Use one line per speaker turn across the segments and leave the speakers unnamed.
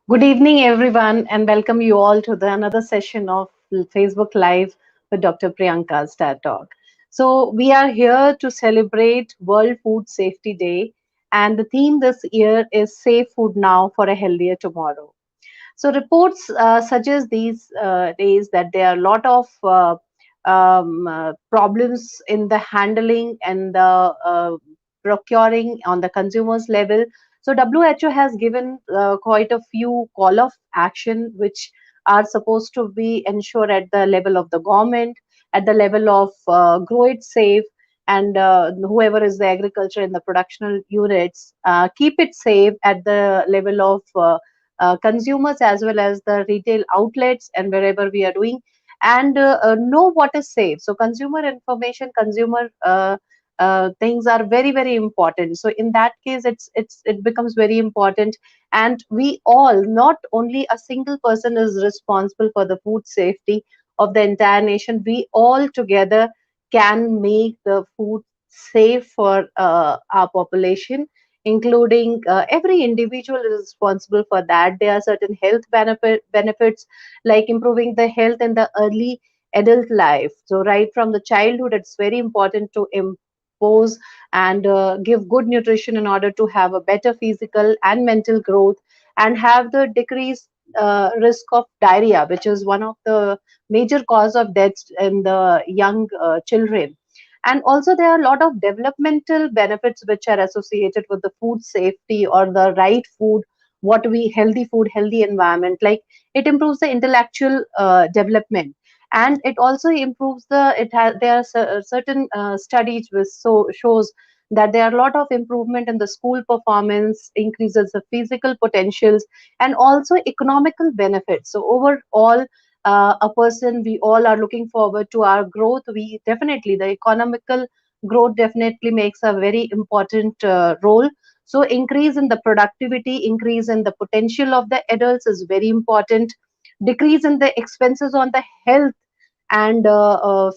Good evening, everyone, and welcome you all to another session of Facebook Live with Dr. Priyanka Star Talk. So, we are here to celebrate World Food Safety Day, and the theme this year is Safe Food Now for a Healthier Tomorrow. So reports suggest these days that there are a lot of problems in the handling and the procuring on the consumers level. So WHO has given quite a few call of action which are supposed to be ensured at the level of the government, at the level of grow it safe, and whoever is the agriculture and the productional units, keep it safe at the level of consumers as well as the retail outlets and wherever we are doing, and know what is safe. So consumer information, consumer things are very very important. So in that case it becomes very important, and we all, not only a single person is responsible for the food safety of the entire nation. We all together can make the food safe for our population, including every individual is responsible for that. There are certain health benefits like improving the health in the early adult life. So right from the childhood, it's very important to impose and give good nutrition in order to have a better physical and mental growth, and have the decreased risk of diarrhea, which is one of the major cause of death in the young children. And also there are a lot of developmental benefits which are associated with the food safety or the right food, what we healthy food, healthy environment. Like it improves the intellectual development, and it also improves there are certain studies which shows that there are a lot of improvement in the school performance, increases the physical potentials, and also economical benefits. So overall, a person, we all are looking forward to our growth. We definitely, the economical growth definitely makes a very important role. So increase in the productivity, increase in the potential of the adults is very important. Decrease in the expenses on the health and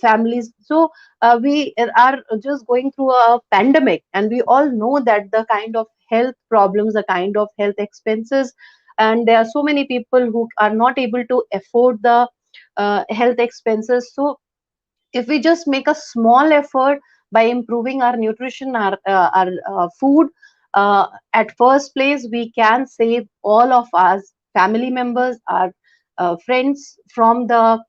families. So we are just going through a pandemic, and we all know that the kind of health problems, the kind of health expenses, and there are so many people who are not able to afford the health expenses. So if we just make a small effort by improving our nutrition, our food, at first place we can save all of us family members, our friends from the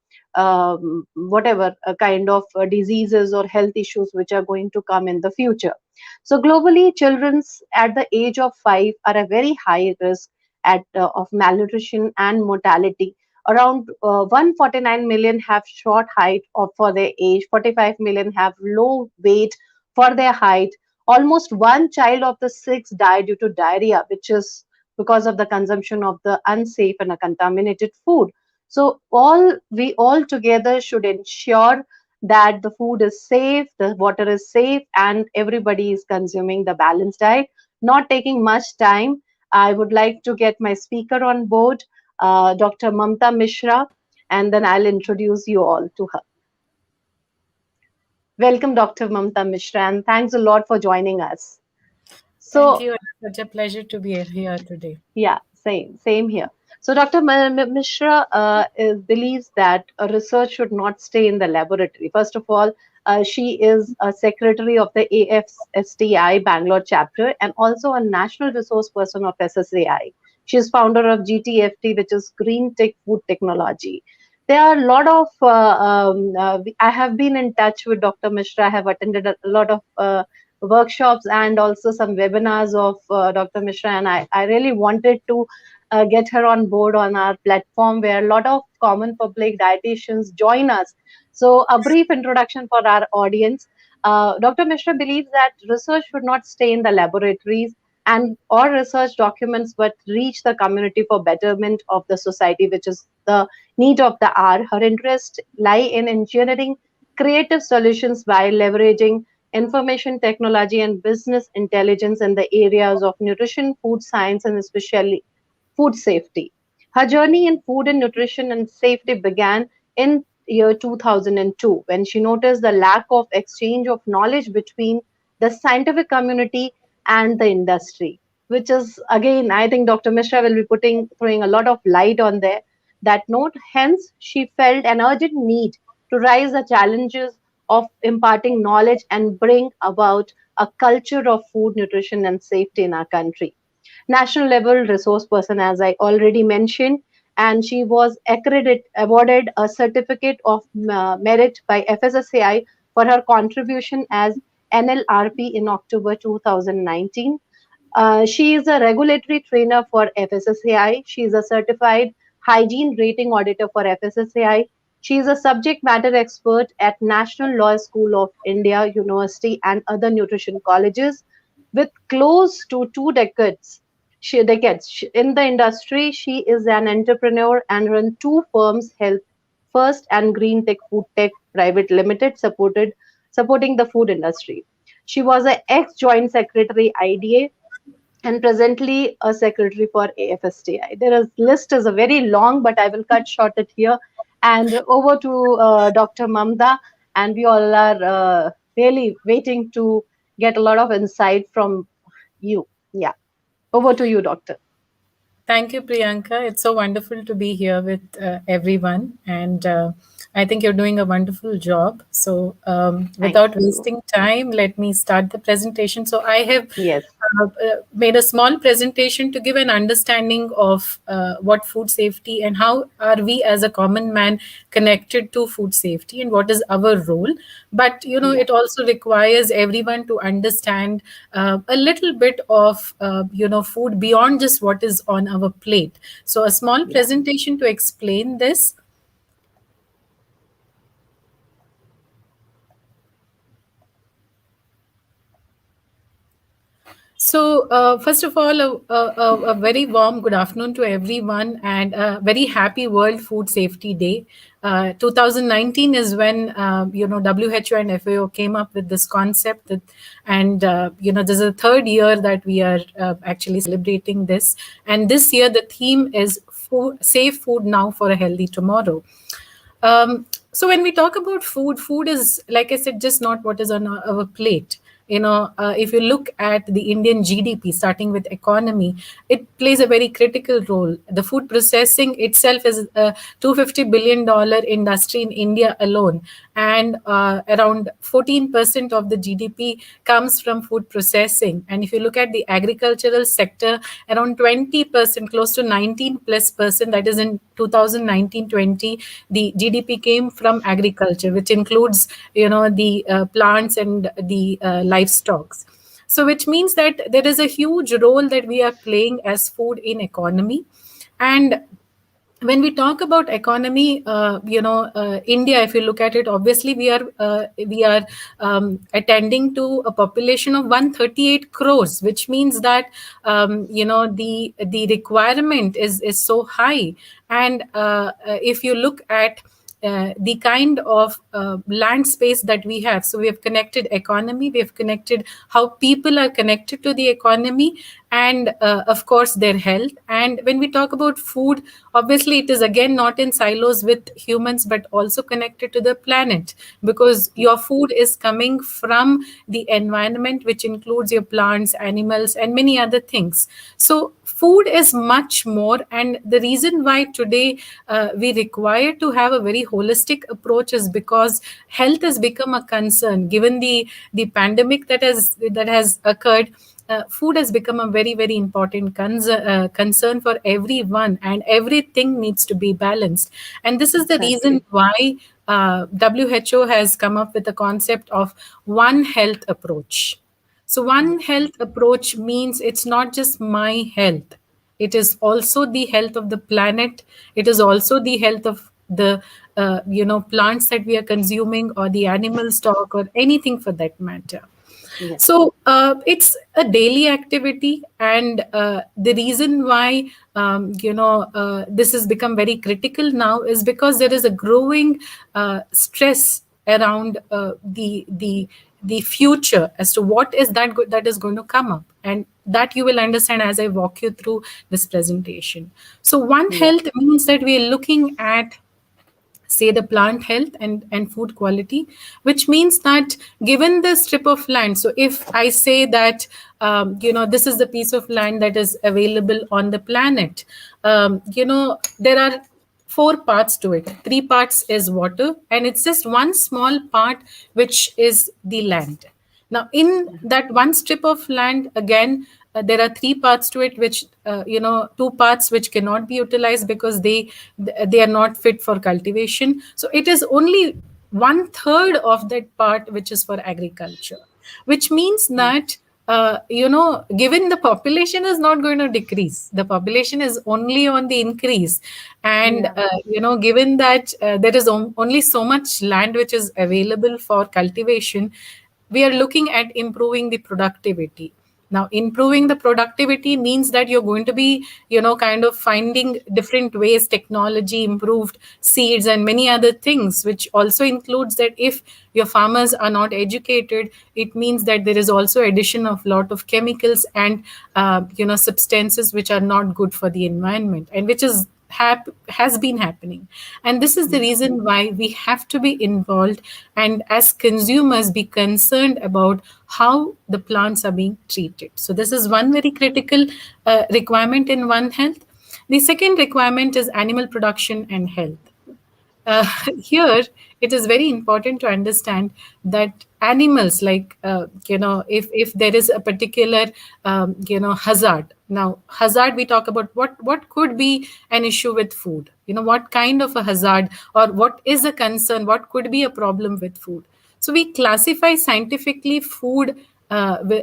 whatever kind of diseases or health issues which are going to come in the future. So globally, children's at the age of 5 are a very high risk of malnutrition and mortality. Around 149 million have short height for their age, 45 million have low weight for their height. Almost one child of the six died due to diarrhea, which is because of the consumption of the unsafe and a contaminated food. So we all together should ensure that the food is safe, the water is safe, and everybody is consuming the balanced diet. Not taking much time, I would like to get my speaker on board, Dr. Mamta Mishra, and then I'll introduce you all to her. Welcome, Dr. Mamta Mishra, and thanks a lot for joining us.
Thank
So,
you. It's such a pleasure to be here today.
yeah, same here. So, Dr. Mishra believes that research should not stay in the laboratory. First of all, she is a secretary of the AFSTI Bangalore chapter and also a national resource person of SSAI. She is founder of GTFT, which is Green Tech Food Technology. There are a lot of, I have been in touch with Dr. Mishra. I have attended a lot of workshops and also some webinars of Dr. Mishra, and I really wanted to get her on board on our platform where a lot of common public dietitians join us. So, a brief introduction for our audience. Dr. Mishra believes that research should not stay in the laboratories and or research documents, but reach the community for betterment of the society, which is the need of the hour. Her interests lie in engineering creative solutions by leveraging information technology and business intelligence in the areas of nutrition, food science, and especially food safety. Her journey in food and nutrition and safety began in year 2002 when she noticed the lack of exchange of knowledge between the scientific community and the industry. which is again, I think Dr. Mishra will be putting throwing a lot of light on there. That note, hence she felt an urgent need to rise the challenges of imparting knowledge and bring about a culture of food, nutrition, and safety in our country. National level resource person, as I already mentioned, and she was awarded a certificate of merit by FSSAI for her contribution as NLRP in October 2019. She is a regulatory trainer for FSSAI. She is a certified hygiene rating auditor for FSSAI. She is a subject matter expert at National Law School of India University and other nutrition colleges with close to 2 decades. In the industry. She is an entrepreneur and run two firms, Health First and Green Tech Food Tech Private Limited, supporting the food industry. She was an ex-joint secretary IDA and presently a secretary for AFSTI. There is list is a very long, but I will cut short it here. And over to Dr. Mamda, and we all are really waiting to get a lot of insight from you. Yeah, over to you, Doctor.
Thank you, Priyanka. It's so wonderful to be here with everyone. And I think you're doing a wonderful job. So,
Thank
without
you.
wasting time, let me start the presentation. So, I have
Yes,
made a small presentation to give an understanding of what food safety and how are we as a common man connected to food safety and what is our role. But
yeah,
it also requires everyone to understand a little bit of food beyond just what is on our plate. So a small
yeah,
presentation to explain this. So, first of all, a very warm good afternoon to everyone and a very happy World Food Safety Day. 2019 is when, WHO and FAO came up with this concept and, this is the third year that we are actually celebrating this. And this year, the theme is safe food now for a healthy tomorrow. So when we talk about food, food is, like I said, just not what is on our plate. If you look at the Indian GDP, starting with economy, it plays a very critical role. The food processing itself is a $250 billion industry in India alone, and around 14% of the GDP comes from food processing. And if you look at the agricultural sector, around 20%, close to 19 plus percent, that is in 2019-20, the GDP came from agriculture, which includes the plants and the livestock. So which means that there is a huge role that we are playing as food in economy. And when we talk about economy, India, if you look at it, obviously we are attending to a population of 138 crores, which means that the requirement is so high. And if you look at the kind of land space that we have. So we have connected economy, we have connected how people are connected to the economy, and of course their health. And when we talk about food, obviously it is again not in silos with humans, but also connected to the planet, because your food is coming from the environment, which includes your plants, animals, and many other things. So food is much more, and the reason why today we require to have a very holistic approach is because health has become a concern given the pandemic that has occurred. Food has become a very very important concern for everyone, and everything needs to be balanced. And this is the reason
exactly.
why WHO has come up with the concept of one health approach. So one
Yes,
health approach means it's not just my health, it is also the health of the planet, it is also the health of the plants that we are consuming, or the animal stock, or anything for that matter.
yes,
So it's a daily activity, and the reason why this has become very critical now is because there is a growing stress around the future as to what is that is going to come up, and that you will understand as I walk you through this presentation. So one
yes,
health means that we are looking at say the plant health and food quality, which means that given the strip of land, so if I say that this is the piece of land that is available on the planet, there are four parts to it. Three parts is water, and it's just one small part which is the land. Now, in that one strip of land, again, there are three parts to it, which two parts which cannot be utilized because they are not fit for cultivation. So it is only one third of that part which is for agriculture, which means
Mm.
that given the population is not going to decrease, the population is only on the increase, and
Yeah,
given that there is only so much land which is available for cultivation, we are looking at improving the productivity. Now, improving the productivity means that you're going to be kind of finding different ways, technology, improved seeds, and many other things, which also includes that if your farmers are not educated, it means that there is also addition of lot of chemicals and substances which are not good for the environment, and which is has been happening. And this is the
yeah,
reason why we have to be involved, and as consumers be concerned about how the plants are being treated. So this is one very critical requirement in One Health. The second requirement is animal production and health. uh, Here it is very important to understand that animals, like if there is a particular hazard. Now, hazard, we talk about what could be an issue with food, what kind of a hazard, or what is a concern, what could be a problem with food. So we classify scientifically food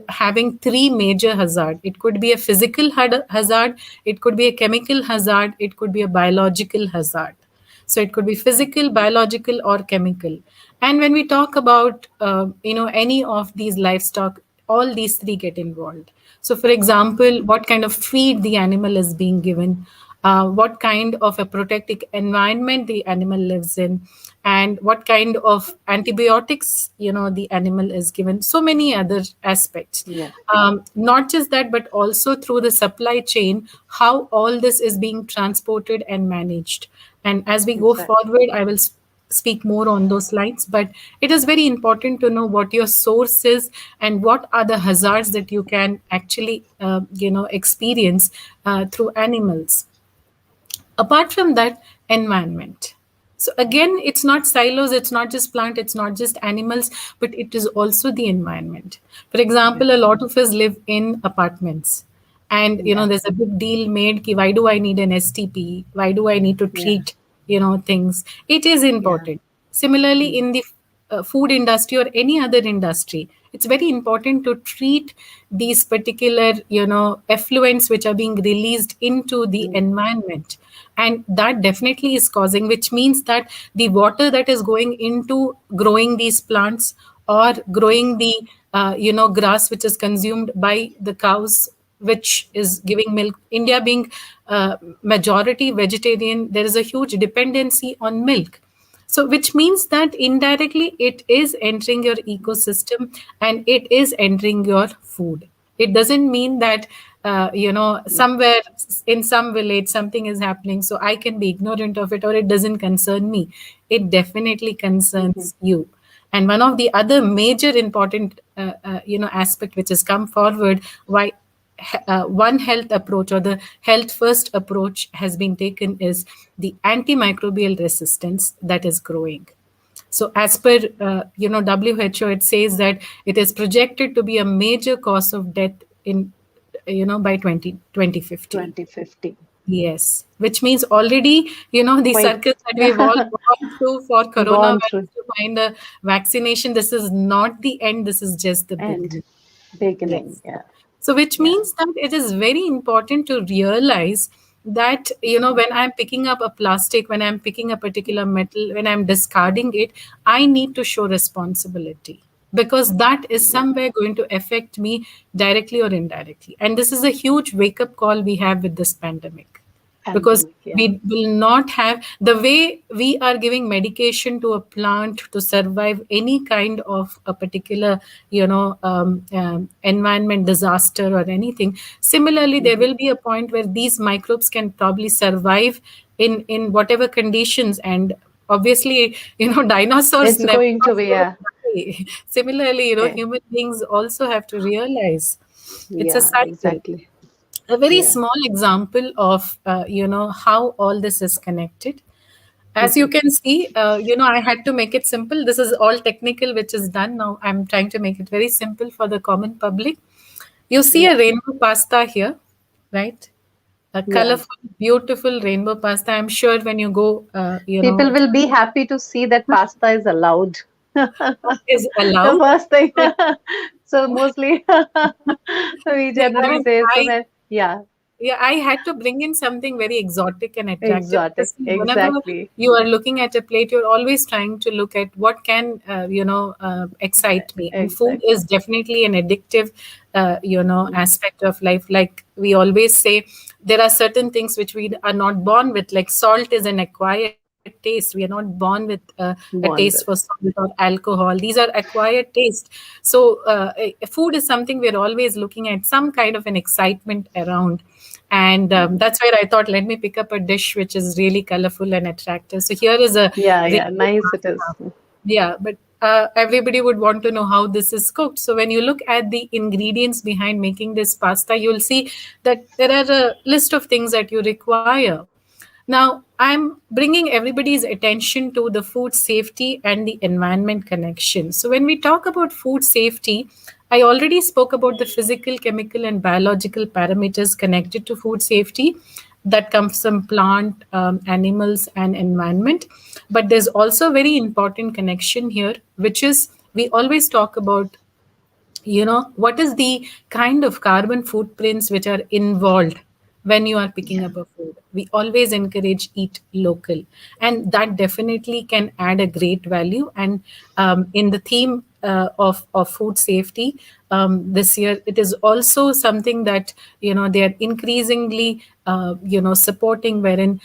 having three major hazard. It could be a physical hazard, it could be a chemical hazard, it could be a biological hazard. So it could be physical, biological, or chemical. And when we talk about any of these livestock, all these three get involved. So, for example, what kind of feed the animal is being given, what kind of a protected environment the animal lives in, and what kind of antibiotics the animal is given. So many other aspects.
yeah,
Not just that, but also through the supply chain, how all this is being transported and managed. And as we go
exactly.
forward, I will speak more on those lines. But it is very important to know what your source is and what are the hazards that you can actually, experience through animals. Apart from that, environment. So again, it's not silos, it's not just plant, it's not just animals, but it is also the environment. For
Yeah,
example, a lot of us live in apartments, and
yeah,
there's a big deal made ki, why do I need an STP, why do I need to
yeah,
treat things. It is
yeah,
important. Similarly,
mm,
in the food industry or any other industry, it's very important to treat these particular effluents which are being released into the
mm,
environment. And that definitely is causing, which means that the water that is going into growing these plants, or growing the grass which is consumed by the cows which is giving milk. India being majority vegetarian, there is a huge dependency on milk. So, which means that indirectly it is entering your ecosystem and it is entering your food. It doesn't mean that,
yeah,
somewhere in some village something is happening, so I can be ignorant of it or it doesn't concern me. It definitely
mhm,
concerns you. And one of the other major important, aspect which has come forward, why One Health approach or the health first approach has been taken, is the antimicrobial resistance that is growing. So as per WHO, it says that it is projected to be a major cause of death in by 2050.
2050.
Yes, which means already, the
Quite
circus that we've all gone through for
gone through.
coronavirus to find a vaccination, this is not the end, this is just the
And
beginning.
beginning,
Yes.
yeah,
So, which
yeah,
means that it is very important to realize that, when I'm picking up a plastic, when I'm picking a particular metal, when I'm discarding it, I need to show responsibility, because that is
yeah,
somewhere going to affect me directly or indirectly. And this is a huge wake up call we have with this pandemic, because
pandemic, yeah,
we will not have the way we are giving medication to a plant to survive any kind of a particular environment disaster or anything. Similarly, there
mhm,
will be a point where these microbes can probably survive in whatever conditions, and obviously, dinosaurs
It's
never
going to be, yeah.
die. Similarly,
eh,
human beings also have to realize it's a
yeah,
cycle.
exactly.
A very
Yeah.
small example of how all this is connected. As you
Mhm.
can see, I had to make it simple. This is all technical, which is done now. I'm trying to make it very simple for the common public. You see
Yeah.
a rainbow pasta here, right? A
Yeah.
colorful, beautiful rainbow pasta. I'm sure when you go,
People will be happy to see that pasta is allowed.
is
The
allowed.
first thing.
So,
So mostly we
yeah, I
generally
mean,
say so that, yeah,
yeah, I had to bring in something very exotic and attractive
exotic.
because see, whenever
Exactly.
you are looking at a plate, you're always trying to look at what can, excite me. And food
Exactly.
is definitely an addictive, aspect of life. Like we always say, there are certain things which we are not born with, like salt is an acquired taste. We are not born with a taste for
Born with.
salt or alcohol. These are acquired taste. So, food is something we're always looking at, some kind of an excitement around. And
Mhm.
that's where I thought, let me pick up a dish which is really colorful and attractive. So here is a
Yeah, yeah.
rainbow
Nice it is.
pasta. Yeah, but everybody would want to know how this is cooked. So when you look at the ingredients behind making this pasta, you'll see that there are a list of things that you require. Now, I'm bringing everybody's attention to the food safety and the environment connection. So, when we talk about food safety, I already spoke about the physical, chemical, and biological parameters connected to food safety that comes from plant, animals, and environment. But there's also a very important connection here, which is we always talk about what is the kind of carbon footprints which are involved when you are picking
Yeah.
up a food. We always encourage eat local, and that definitely can add a great value. And in the theme of food safety, this year it is also something that they are increasingly supporting, wherein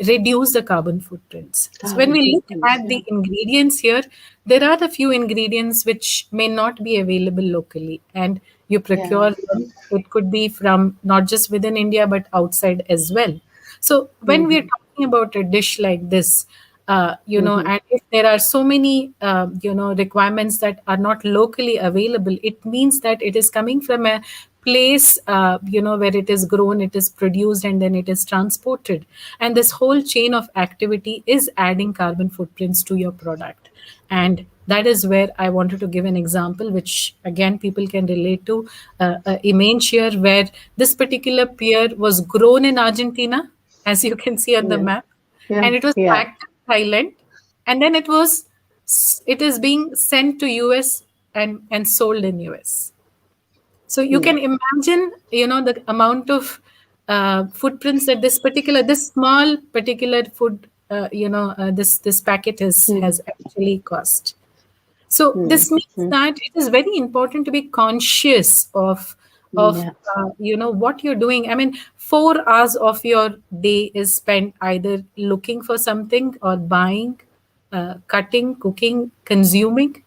reduce the carbon footprints. So when
Carbon
we look
footprints.
at
Yeah.
the ingredients here, there are a few ingredients which may not be available locally, and you
Yeah.
procure them. It could be from not just within India but outside as well. So when we are
Mm-hmm.
talking about a dish like this,
Mm-hmm.
and if there are so many requirements that are not locally available, it means that it is coming from a place where it is grown, it is produced, and then it is transported. And this whole chain of activity is adding carbon footprints to your product. And that is where I wanted to give an example, which again people can relate to. Image here, where this particular pear was grown in Argentina, as you can see on the
Yeah.
map,
Yeah.
and it was
Yeah.
packed in Thailand, and then it is being sent to US and sold in US. So you
Yeah.
can imagine, the amount of footprints that this small particular food, this packet
Mm-hmm.
has actually cost. So this means
Mm-hmm.
that it is very important to be conscious of
Yeah.
what you're doing. I mean, 4 hours of your day is spent either looking for something or buying, cutting, cooking, consuming,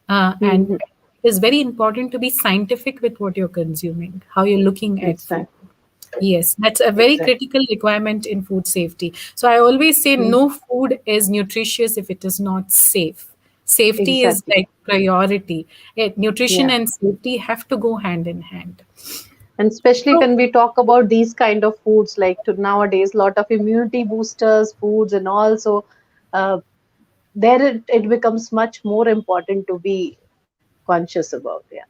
and
Mm-hmm.
it is very important to be scientific with what you're consuming, how you're looking at food.
Exactly.
Yes, that's a very
Exactly.
critical requirement in food safety. So I always say
Mm.
no food is nutritious if it is not safe. Safety is
Exactly.
like priority. Nutrition
Yeah.
and safety have to go hand in hand.
And especially
So
when we talk about these kind of foods, like to nowadays, lot of immunity boosters, foods, and also uh, there it becomes much more important to be conscious about. Yeah.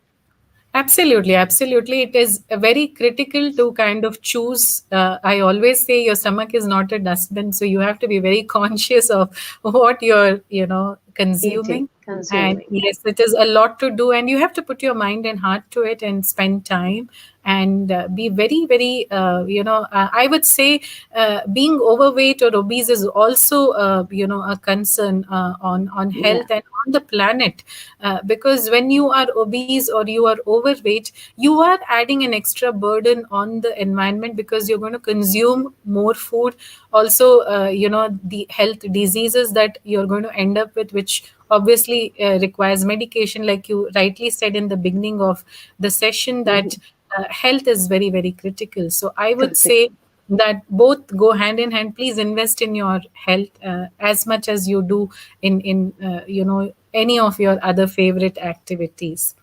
absolutely, absolutely. It is very critical to kind of choose. I always say your stomach is not a dustbin, so you have to be very conscious of what you're,
Eating,
consuming. And
consuming. Yeah.
yes, it is a lot to do, and you have to put your mind and heart to it and spend time and be very, very, I would say being overweight or obese is also, a concern on
Yeah.
health and on the planet, because when you are obese or you are overweight, you are adding an extra burden on the environment because you're going to consume more food. Also, the health diseases that you're going to end up with, which obviously requires medication, like you rightly said in the beginning of the session,
Hmm.
that health is very, very critical. So I would say
Critical.
that both go hand in hand. Please invest in your health as much as you do in any of your other favorite activities.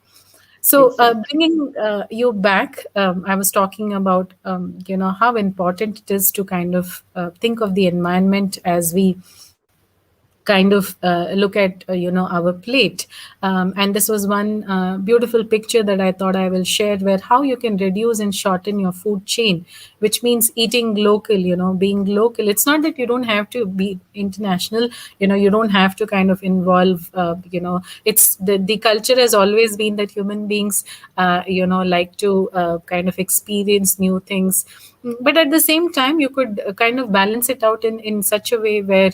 So,
Exactly.
bringing you back, I was talking about how important it is to kind of think of the environment as we kind of look at our plate. And this was one beautiful picture that I thought I will share, where how you can reduce and shorten your food chain, which means eating local, being local. It's not that you don't have to be international, you don't have to kind of involve it's the culture has always been that human beings like to kind of experience new things. But at the same time, you could kind of balance it out in such a way where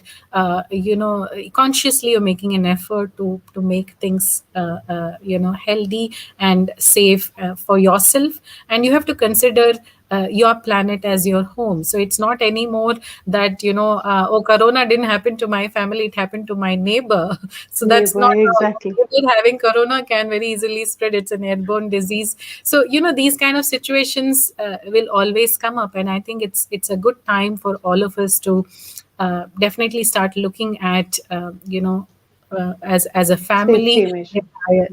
consciously you're making an effort to make things healthy and safe for yourself. And you have to consider your planet as your home. So it's not anymore that oh, corona didn't happen to my family, it happened to my neighbor. So that's
Neighbor,
not how
exactly.
even having corona can very easily spread. It's an airborne disease. So these kind of situations will always come up, and I think it's a good time for all of us to definitely start looking at as a family,
Safety measure.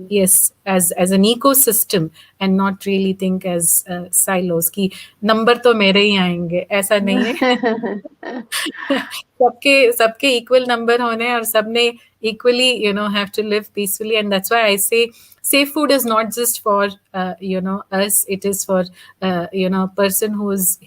yes, as an ecosystem, and not really think as silos ki number to mere hi aayenge, ऐसा नहीं है. सबके सबके equal number होने और सबने equally have to live peacefully. And that's why I say safe food is not just for us. It is for a person who's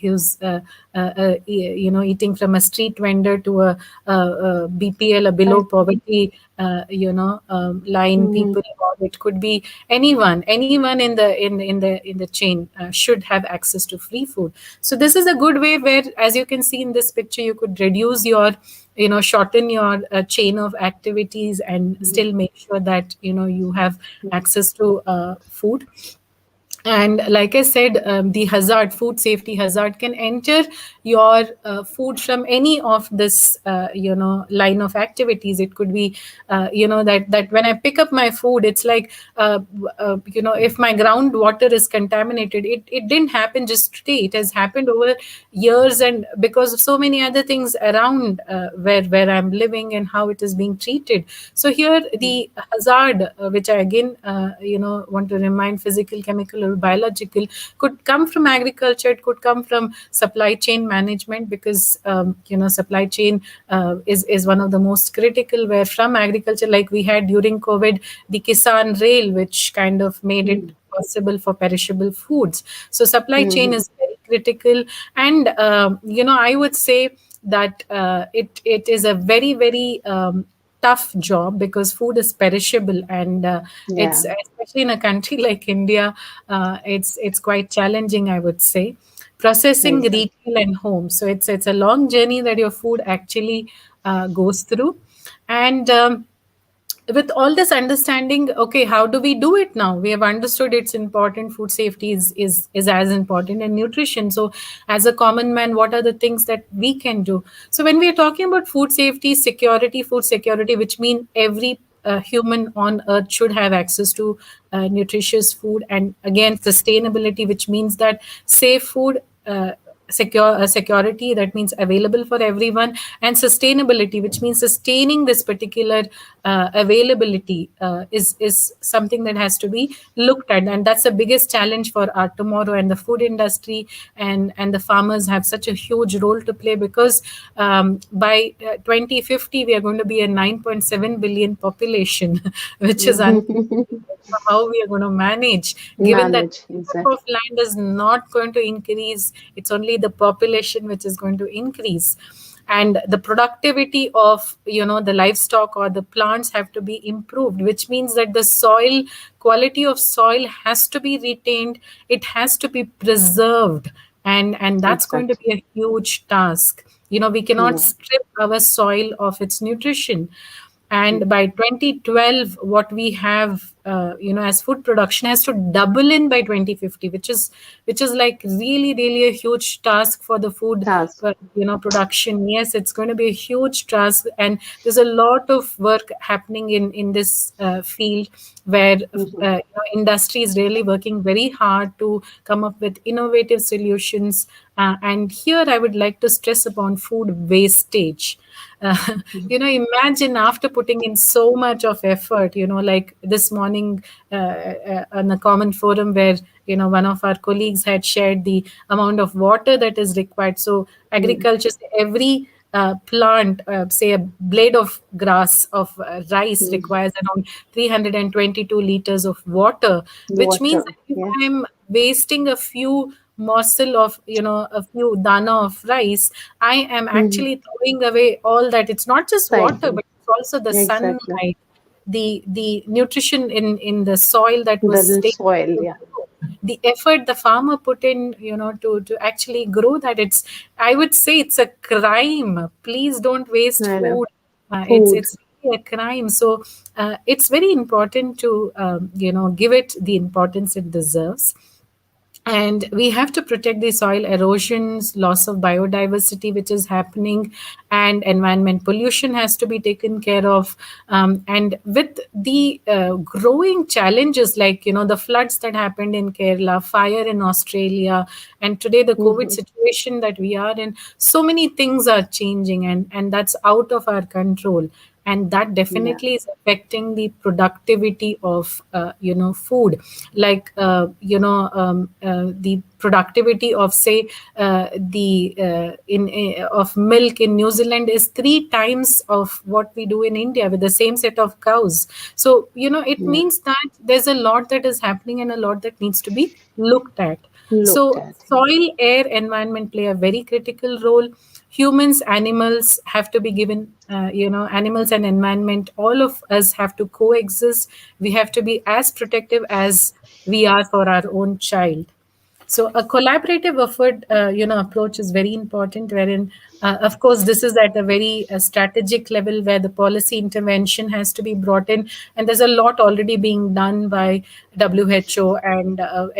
eating from a street vendor to a BPL, a below
Right.
poverty line
Mhm.
people, or it could be anyone in the chain should have access to free food. So this is a good way where, as you can see in this picture, you could reduce your shorten your chain of activities and
Mhm.
still make sure that you have access to food. And like I said, the hazard, food safety hazard, can enter your food from any of this line of activities. It could be that when I pick up my food, it's like if my groundwater is contaminated, it didn't happen just today. It has happened over years, and because of so many other things around where I'm living and how it is being treated. So here the hazard, which I again want to remind, physical, chemical, or biological, could come from agriculture. It could come from supply chain management, because supply chain is one of the most critical, where from agriculture, like we had during COVID, the Kisan Rail, which kind of made it
Mhm.
possible for perishable foods. So supply chain
Mhm.
is very critical. And I would say that it is a very, very tough job, because food is perishable, and it's,
Yeah.
especially in a country like India, it's quite challenging, I would say. Processing,
Exactly.
retail, and home. So it's a long journey that your food actually goes through. And with all this understanding, okay, how do we do it now? We have understood it's important. Food safety is as important, and nutrition. So as a common man, what are the things that we can do? So when we are talking about food safety, security, food security, which mean every human on earth should have access to nutritious food. And again, sustainability, which means that safe food, security, that means available for everyone. And sustainability, which means sustaining this particular availability, is something that has to be looked at. And that's the biggest challenge for our tomorrow. And the food industry and the farmers have such a huge role to play, because by 2050 we are going to be a 9.7 billion population, which is how we are going to manage, given that
Manage.
area of
Exactly.
land is not going to increase. It's only the population which is going to increase. And the productivity of the livestock or the plants have to be improved, which means that the soil, quality of soil, has to be retained. It has to be preserved. And that's going to
Exactly.
be a huge task. We cannot
Yeah.
strip our soil of its nutrition. And
Mhm.
by 2012, what we have as food production has to double in by 2050, which is like really, really a huge task for the food
Task.
production. Yes, it's going to be a huge task, and there's a lot of work happening in this field, where
Mhm.
industry is really working very hard to come up with innovative solutions And here I would like to stress upon food wastage. uh, imagine after putting in so much of effort, like this morning, on a common forum where one of our colleagues had shared the amount of water that is required. So
Mm.
agriculture, every plant, say a blade of grass of rice
Mm.
requires around 322 liters of water, which means
Water.
that if
Yeah.
I'm wasting a few morsel of, a few dana of rice, I am
Mm.
actually throwing away all that. It's not just water,
Cycle.
but it's also the
Exactly.
sunlight, the nutrition in the soil that was
The
taken
soil.
to
Yeah.
grow, the effort the farmer put in, to actually grow that. I would say it's a crime. Please don't waste
I know.
food.
Food.
It's really a crime. So it's very important to give it the importance it deserves. And we have to protect the soil erosions, loss of biodiversity which is happening, and environment pollution has to be taken care of. And with the growing challenges, like the floods that happened in Kerala, fire in Australia, and today the COVID
Hmm.
situation that we are in, so many things are changing, and that's out of our control. And that
Yeah.
definitely is affecting the productivity of food, like the productivity of, say, the in of milk in New Zealand is 3 times of what we do in India with the same set of cows. So it
Yeah.
means that there's a lot that is happening and a lot that needs to be looked at.
Looked
So
at. Yeah.
soil, air, environment play a very critical role. Humans, animals have to be given, animals and environment, all of us have to coexist. We have to be as protective as we are for our own child. So a collaborative effort, approach is very important, wherein, of course, this is at a very strategic level where the policy intervention has to be brought in, and there's a lot already being done by WHO and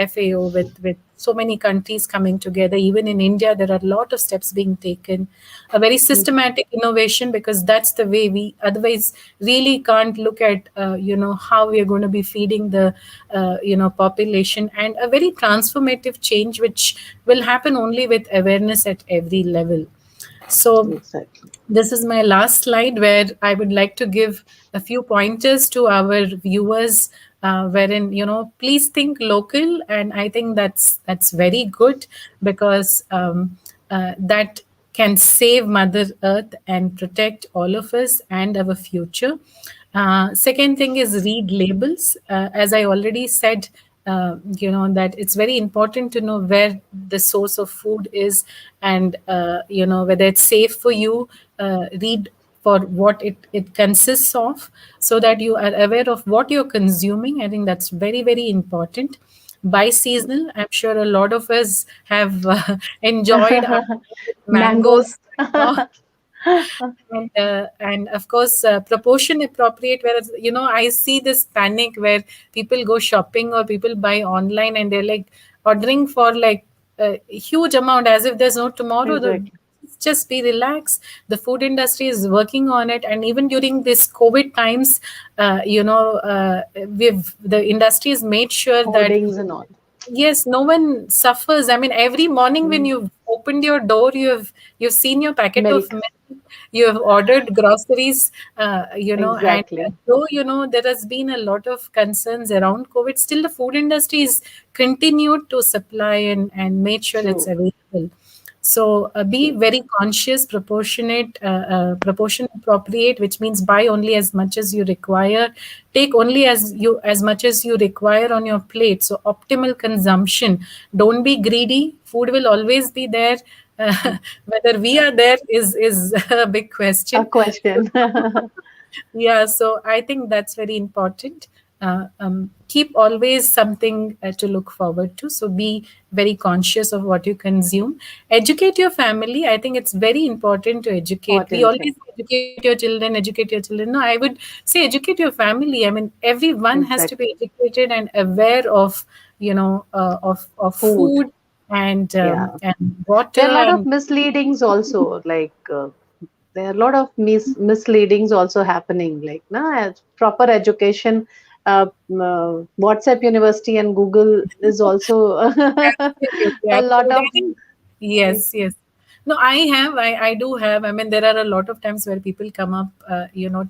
FAO, with so many countries coming together. Even in India, there are a lot of steps being taken. A very
Mhm.
systematic innovation, because that's the way we otherwise really can't look at how we are going to be feeding the population, and a very transformative change which will happen only with awareness at every level. So
Exactly.
this is my last slide where I would like to give a few pointers to our viewers, wherein please think local, and I think that's very good, because that can save Mother Earth and protect all of us and our future. Second thing is read labels. As I already said, that it's very important to know where the source of food is, and whether it's safe for you. Read for what it consists of, so that you are aware of what you're consuming. I think that's very, very important. By seasonal, I'm sure a lot of us have enjoyed our mangoes.
Mangoes.
And of course, proportion appropriate, whereas I see this panic where people go shopping or people buy online, and they're like ordering for like a huge amount as if there's no tomorrow.
Exactly.
Just be relaxed. The food industry is working on it, and even during this COVID times, we've the industry has made sure that
Hoardings and all.
yes, no one suffers. I mean, every morning when
Mm.
you've opened your door, you've seen your packet of
Milk.
milk, you have ordered groceries, and
Exactly.
though there has been a lot of concerns around COVID, still the food industry is continued to supply and made sure it's
True.
available. So be
True.
very conscious, proportionate, proportion appropriate, which means buy only as much as you require, take only as much as you require on your plate. So optimal consumption. Don't be greedy. Food will always be there. Whether we are there is a big
A
question.
question.
Yeah, so I think that's very important. Keep always something to look forward to. So be very conscious of what you consume. Educate your family. I think it's very important to educate. We
Important
always
thing.
say, educate your children, educate your children. No, I would say educate your family. I mean, everyone has to
Exactly.
be educated and aware of of
Food.
food
Yeah.
and water
There are a lot of
and
misleadings also. Like there are a lot of misleadings also happening. Like as proper education. WhatsApp University and Google is also
absolutely
a lot
absolutely.
of
I think Yes, yes. No, I do have. I mean, there are a lot of times where people come up,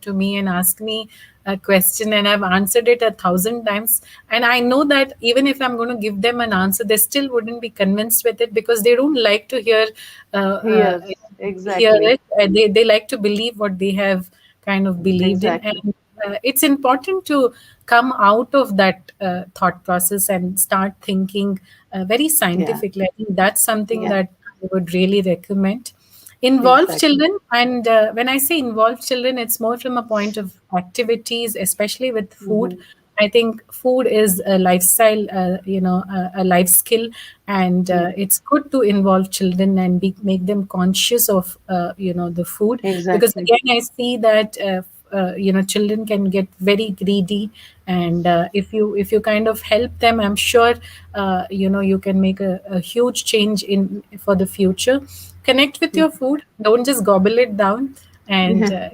to me and ask me a question, and I've answered it 1,000 times. And I know that even if I'm going to give them an answer, they still wouldn't be convinced with it because they don't like to uh, uh,
Yes,
hear
exactly.
it. They like to believe what they have kind of believed in.
Exactly.
And it's important to come out of that thought process and start thinking very
Yeah.
scientifically. I think that's something
Yeah.
that I would really recommend. Involve
Exactly.
children, and when I say involve children, it's more from a point of activities, especially with food.
Hmm.
I think food is a lifestyle, a life skill, and
Hmm.
it's good to involve children and make them conscious of, the food. Because
Exactly.
again, I see that children can get very greedy, and if you kind of help them, I'm sure you can make a huge change in for the future. Connect with your
Mhm.
food. Don't just gobble it down, and
Yeah.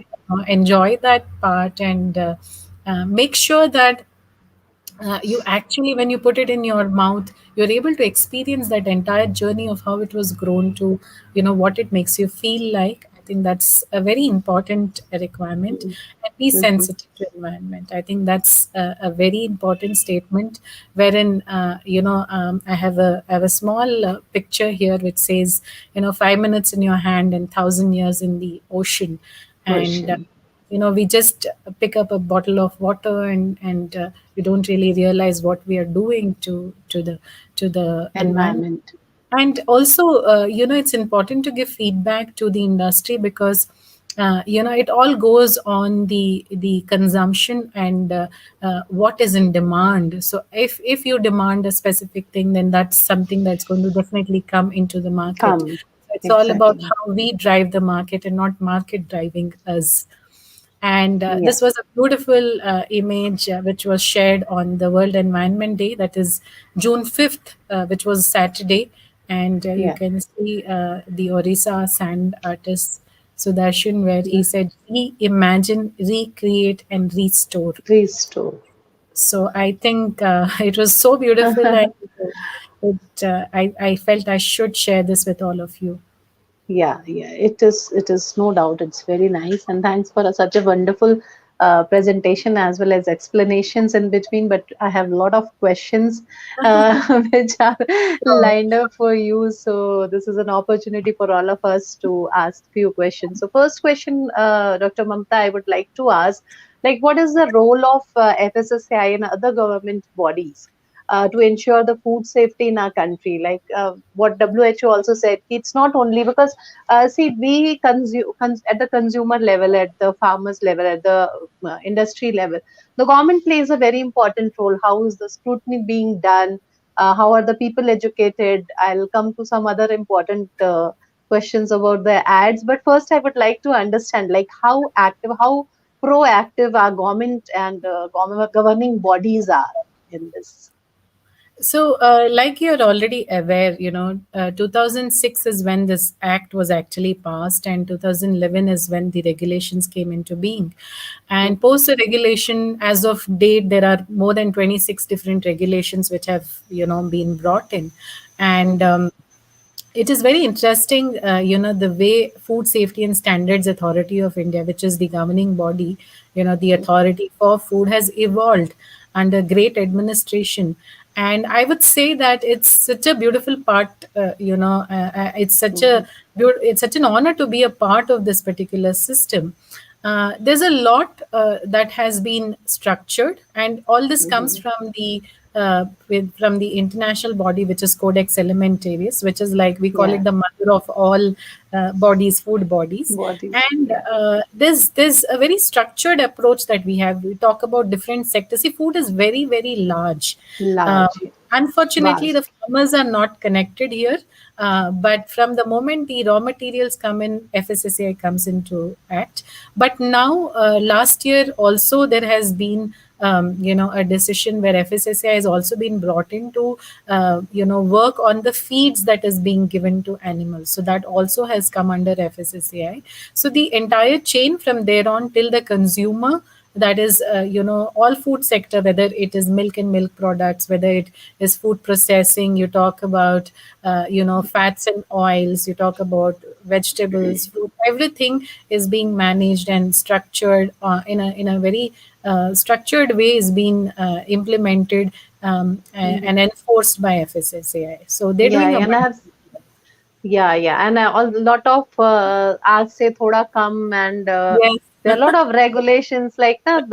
enjoy that part, and make sure that you actually, when you put it in your mouth, you're able to experience that entire journey of how it was grown to, what it makes you feel like. I think that's a very important requirement. And be
Mhm.
sensitive to environment. I think that's a very important statement, wherein I have a small picture here which says, 5 minutes in your hand and 1,000 years in the ocean. And
Question.
we just pick up a bottle of water, and we don't really realize what we are doing to the environment.
Environment.
And also, it's important to give feedback to the industry, because it all goes on the consumption, and what is in demand. So if you demand a specific thing, then that's something that's going to definitely come into the market.
Come.
So it's all about
Exactly.
how we drive the market and not market driving us. And
Yeah.
this was a beautiful image which was shared on the World Environment Day, that is June 5th, which was Saturday. And you
Yeah.
can see the Orissa sand artist Sudarshan, where he
Yeah.
said, reimagine, recreate, and restore.
Restore.
So I think it was so beautiful, and I felt I should share this with all of you.
Yeah, yeah, it is. It is no doubt. It's very nice, and thanks for such a wonderful presentation as well as explanations in between. But I have a lot of questions which are
So,
lined up for you. So this is an opportunity for all of us to ask few questions. So first question, Dr. Mamta, I would like to ask, like, what is the role of FSSAI and other government bodies to ensure the food safety in our country? Like what WHO also said, it's not only because see, we consume at the consumer level, at the farmers level, at the industry level. The government plays a very important role. How is the scrutiny being done? How are the people educated? I'll come to some other important questions about the ads. But first, I would like to understand, like, how active, how proactive our government and governing bodies are in this.
So, like you're already aware, 2006 is when this act was actually passed, and 2011 is when the regulations came into being. And post the regulation, as of date, there are more than 26 different regulations which have, been brought in. And
Mhm.
it is very interesting, the way Food Safety and Standards Authority of India, which is the governing body, the authority for food, has evolved under great administration. And I would say that it's such a beautiful part,
Mhm.
it's such an honor to be a part of this particular system. There's a lot that has been structured, and all this comes
Mhm.
from the international body, which is Codex Alimentarius, which is, like, we call
Yeah,
it the mother of all bodies, food bodies.
bodies.
And
Yeah,
there's a very structured approach that we have. We talk about different sectors. See, food is very, very large.
large,
Um, Unfortunately, the
vast.
farmers are not connected here. But from the moment the raw materials come in, FSSAI comes into act. But now, last year also, there has been a decision where FSSAI has also been brought in to work on the feeds that is being given to animals. So that also has come under FSSAI. So the entire chain from there on till the consumer that is, all food sector, whether it is milk and milk products, whether it is food processing, you talk about fats and oils, you talk about vegetables, fruit, everything is being managed and structured in a very structured way, is being implemented
Mhm.
and enforced by FSSAI. So they're
Yeah,
doing a
and I have,
wonderful.
yeah, yeah, and a lot of aaj se thoda kam, and
Yes.
there are a lot of regulations like that.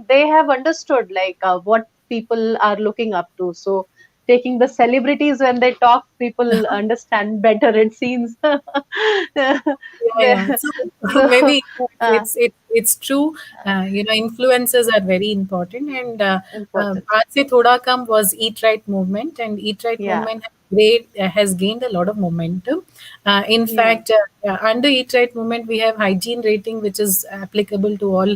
They have understood like what people are looking up to. So taking the celebrities when they talk, people understand better. It seems.
Yeah, yeah.
The-
So
so
maybe
uh,
it's true. Influencers are very important, and
important.
Aaj Se Thoda Kam was Eat Right movement, and Eat Right
Yeah,
movement has gained a lot of momentum. In
yeah.
fact, under Eat Right movement, we have hygiene rating, which is applicable to all,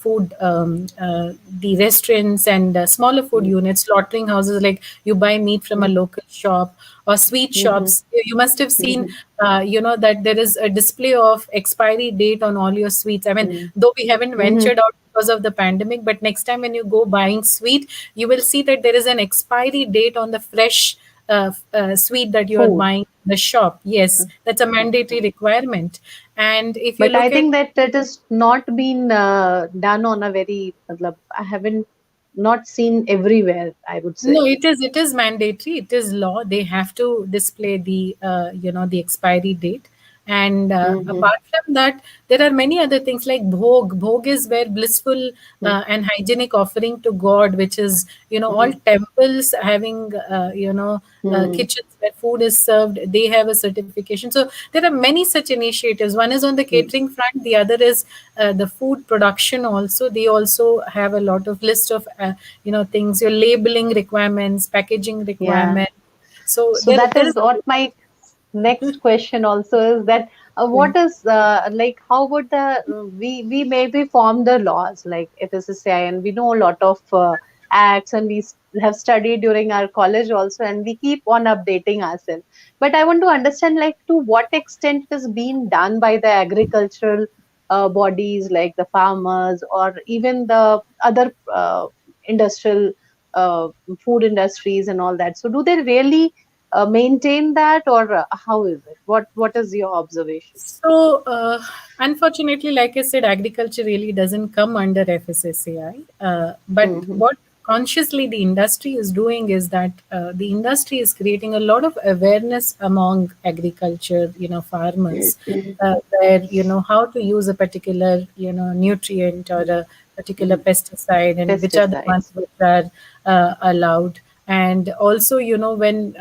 food, the restaurants and smaller food
Mm-hmm.
units, slaughtering houses, like you buy meat from a local shop or sweet
Mm-hmm.
shops. You must have seen,
Mm-hmm.
that there is a display of expiry date on all your sweets. I mean, though we haven't
Mm-hmm.
ventured out because of the pandemic, but next time when you go buying sweet, you will see that there is an expiry date on the fresh sweet that you are
Food.
buying in the shop. Yes, that's a mandatory requirement. And if you
But I
look at,
think that it is not been done on a very, matlab, I haven't not seen everywhere, I would
no,
say.
it is mandatory. It is law. They have to display the expiry date. And
Mm-hmm.
apart from that, there are many other things like bhog. Bhog is where blissful and hygienic offering to God, which is, all
Mm-hmm.
temples having
Mm-hmm.
kitchens where food is served. They have a certification. So there are many such initiatives. One is on the catering front. The other is the food production. Also, they also have a lot of list of things, your labeling requirements, packaging
Yeah.
requirements. So
So
there
that
there
is
is
what my next question also is, that
yeah.
what is like, how would the we maybe form the laws like FSSAI, and we know a lot of acts, and have studied during our college also, and we keep on updating ourselves. But I want to understand like to what extent it is being done by the agricultural bodies, like the farmers or even the other industrial uh, food industries and all that. So do they really maintain that, or how is it? What is your observation?
So, unfortunately, like I said, agriculture really doesn't come under FSSAI. But
Hmm.
what consciously the industry is doing is that the industry is creating a lot of awareness among agriculture, farmers, where how to use a particular nutrient or a particular pesticide, and which are the ones
Pesticides.
which are allowed. And also, when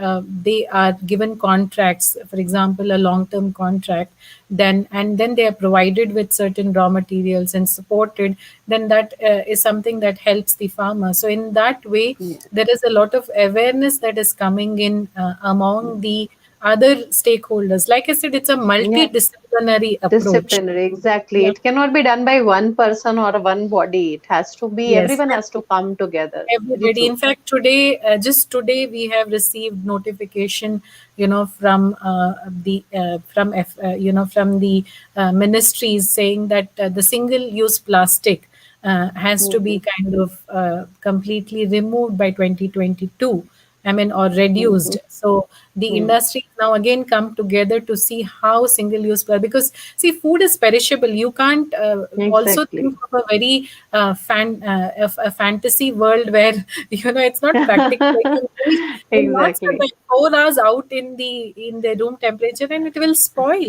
they are given contracts, for example a long term contract, then they are provided with certain raw materials and supported, then that is something that helps the farmer. So in that way,
Yeah.
there is a lot of awareness that is coming in among the other stakeholders. Like I said, it's a
Yeah.
multidisciplinary approach.
Disciplinary, exactly.
Yeah.
It cannot be done by one person or one body. It has to be,
Yes.
everyone has to come together. Very
Everybody.
true.
In fact, today, just today, we have received notification, from from the ministries, saying that the single-use plastic has to be
Hmm.
kind of completely removed by 2022. I mean, or reduced.
Hmm.
So the
Hmm.
industry now again come together to see how single-use plastic, because see, food is perishable. You can't also think
Exactly.
of a very of a fantasy world where it's not practical. Like, you not
Exactly.
survive 4 hours out in the room temperature, and it will spoil.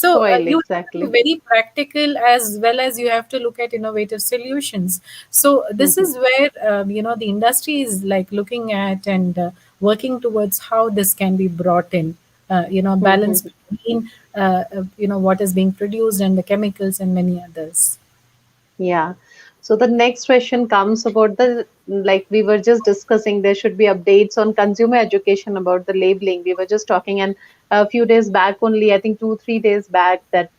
So
Spoil,
you have to
exactly.
be very practical, as well as you have to look at innovative solutions. So this
Hmm.
is where the industry is like looking at and working towards how this can be brought in. Balance
Hmm.
between what is being produced and the chemicals and many others.
Yeah. So the next question comes about the, like we were just discussing, there should be updates on consumer education about the labeling. We were just talking, and a few days back only, I think 2, 3 days back, that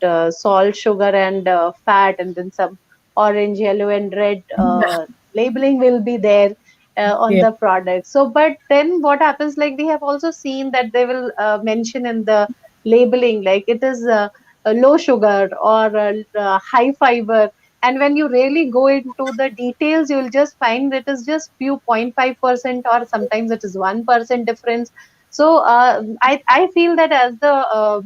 salt, sugar, and fat, and then some orange, yellow, and red labeling will be there on
Yeah.
the product. So, but then what happens? Like we have also seen that they will mention in the labeling, like it is low sugar or high fiber, and when you really go into the details, you'll just find it is just few 0.5%, or sometimes it is 1% difference. So I feel that as the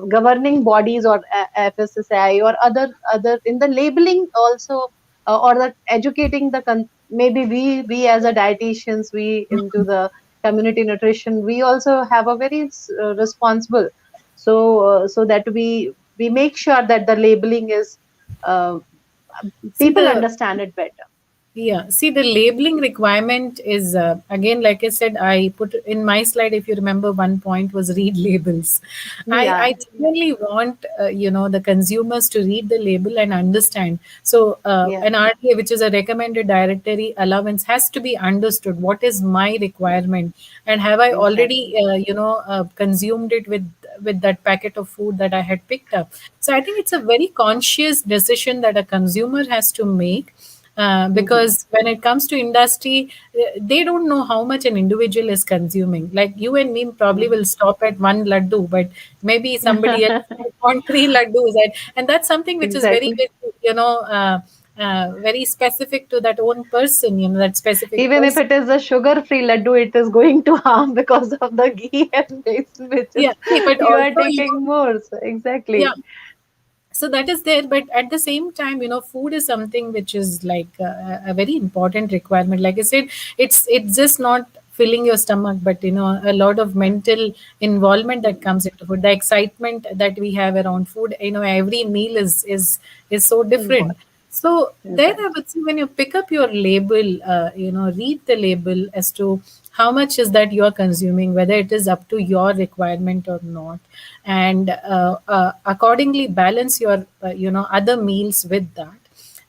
governing bodies, or FSSAI, or other in the labeling also, or the educating the maybe we as a dietitians, we into the community nutrition, we also have a very responsible, so that we make sure that the labeling is, uh,
See
people
the
understand it better.
Yeah, see, the labeling requirement is again, like I said, I put in my slide. If you remember, one point was read labels.
Yeah,
I genuinely want the consumers to read the label and understand. So,
yeah,
an RDA, which is a recommended dietary allowance, has to be understood. What is my requirement, and have I already
exactly.
consumed it with that packet of food that I had picked up? So, I think it's a very conscious decision that a consumer has to make,
Hmm.
because when it comes to industry, they don't know how much an individual is consuming. Like you and me probably will stop at one laddu, but maybe somebody else might want three laddus, and that's something which is very,
Exactly.
very, very specific to that own person, that specific
Even if
person.
it is a sugar-free laddu, it is going to harm because of the ghee and basin, which is
Yeah, see, but
you are
also,
taking more. So,
yeah,
exactly.
so that is there, but at the same time, food is something which is like a very important requirement. Like I said, it's just not filling your stomach, but a lot of mental involvement that comes into food, the excitement that we have around food. Every meal is so different.
Important.
So there I
Exactly.
would say, when you pick up your label, read the label as to how much is that you are consuming, whether it is up to your requirement or not, and accordingly balance your other meals with that.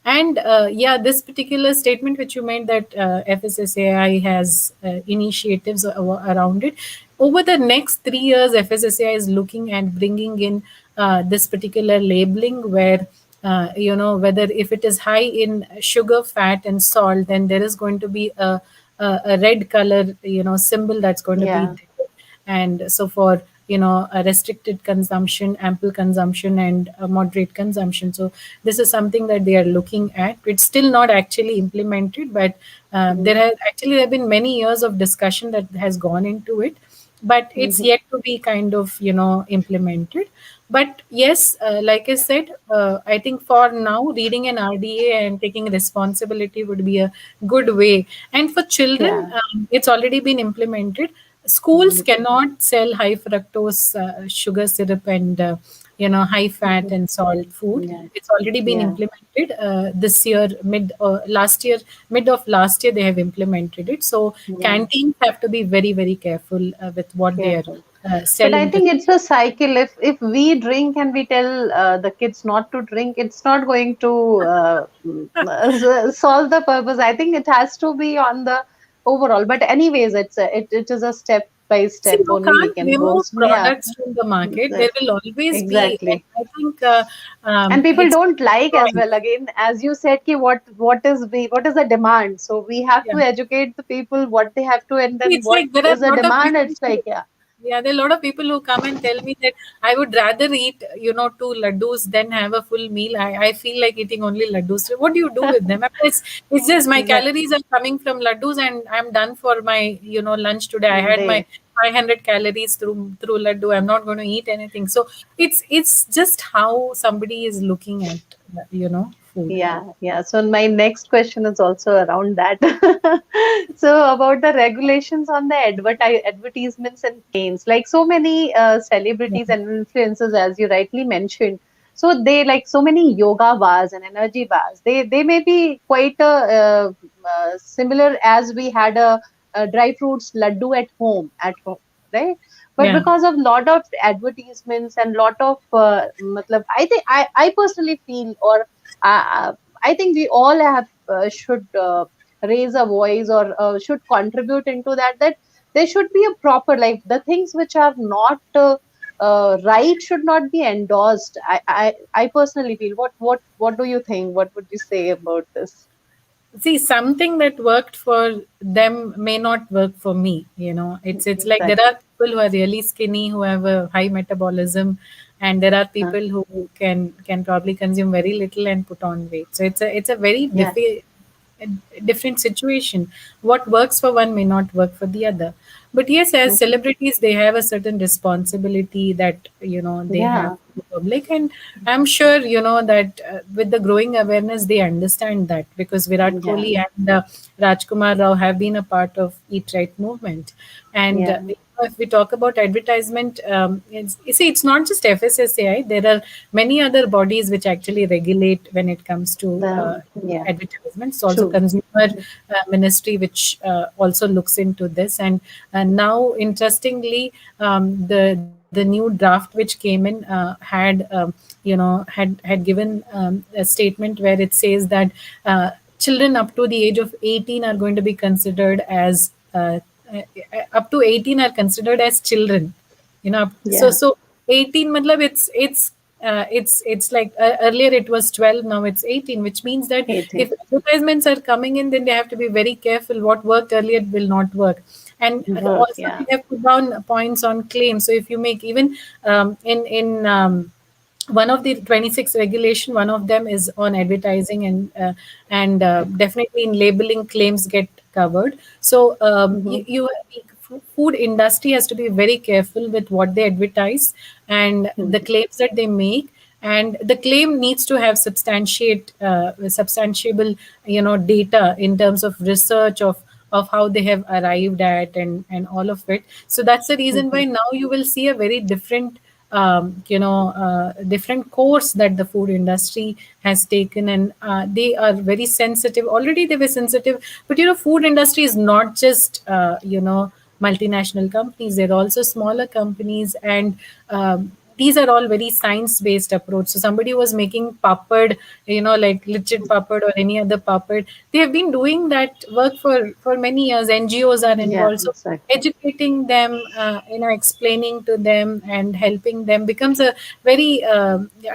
And yeah, this particular statement which you made, that FSSAI has initiatives around it. Over the next 3 years, FSSAI is looking at bringing in this particular labeling, where whether if it is high in sugar, fat, and salt, then there is going to be a red color symbol that's going to be
Yeah.
there. And so for a restricted consumption, ample consumption, and a moderate consumption. So this is something that they are looking at. It's still not actually implemented, but
Mm-hmm.
there have been many years of discussion that has gone into it, but it's
Mm-hmm.
yet to be kind of implemented. But yes, like I said, I think for now, reading an RDA and taking responsibility would be a good way. And for children,
Yeah.
it's already been implemented. Schools cannot sell high fructose sugar syrup and high fat
Mm-hmm.
and salt food.
Yeah.
It's already been
Yeah.
implemented this year, mid of last year they have implemented it. So
Yeah.
canteens have to be very, very careful with what they are
Careful. But I
selling to.
think it's a cycle. If we drink and we tell the kids not to drink, it's not going to solve the purpose. I think it has to be on the overall. But anyways, it is a step by
See,
step
you
only we
can't
can go.
remove
So, yeah,
products from the market. There will always be, and
exactly.
I think
And people
it's
don't like as
choice.
well. Again, as you said, ki what is the demand? So we have
Yeah.
to educate the people what they have to, and then
It's
what
like there are
is
a
the
lot of
demand.
people
It's
who,
like, yeah,
yeah, there are a lot of people who come and tell me that I would rather eat, two laddus than have a full meal. I feel like eating only laddus. So what do you do with them? I mean, it's just my
exactly.
calories are coming from laddus, and I'm done for my, lunch today. I had my
They
500 calories through laddu. I'm not going to eat anything. So it's just how somebody is looking at, food.
Yeah, yeah. So my next question is also around that. So about the regulations on the advertisements and campaigns, like so many
Yeah.
celebrities and influencers, as you rightly mentioned. So they like so many yoga bars and energy bars. They may be quite similar as we had a dry fruits laddu at home, right? But
Yeah.
because of lot of advertisements and lot of matlab, I personally feel, or I think we all have should raise a voice, or should contribute into that. That there should be a proper, like the things which are not right should not be endorsed. I personally feel. What do you think? What would you say about this?
See, something that worked for them may not work for me. It's like there are
Exactly.
people who are really skinny, who have a high metabolism, and there are
uh,
people who can probably consume very little and put on weight. So it's a very
yeah,
different situation. What works for one may not work for the other. But yes, as
mhm,
celebrities, they have a certain responsibility that they have
yeah,
to the public, and I'm sure that with the growing awareness, they understand that, because Virat
yeah,
Kohli and Rajkumar Rao have been a part of Eat Right movement. And
yeah.
if we talk about advertisement, you see, it's not just FSSAI. There are many other bodies which actually regulate when it comes to
Yeah,
advertisements. Also,
true.
consumer ministry, which also looks into this. And now, interestingly, the new draft which came in had had given a statement where it says that children up to the age of 18 are going to be considered as up to 18 are considered as children. So
Yeah,
18 matlab, it's like earlier it was 12, now it's 18, which means that if
18
advertisements are coming in, then they have to be very careful. What worked earlier will not work. And
work.
also
Yeah.
they have put down points on claims. So if you make even in one of the 26 regulation, one of them is on advertising, and definitely in labeling, claims get covered. So
Mm-hmm.
food industry has to be very careful with what they advertise and the
Mm-hmm.
claims that they make. And the claim needs to have substantiable data in terms of research of how they have arrived at, and all of it. So that's the reason
Mm-hmm.
why now you will see a very different course that the food industry has taken. And they are very sensitive. Already they were sensitive, but food industry is not just multinational companies. They're also smaller companies, and these are all very science based approach. So somebody who was making papad, like lichid papad or any other papad, they have been doing that work for many years. NGOs are
Yeah,
involved. So
exactly.
educating them, explaining to them and helping them becomes a very,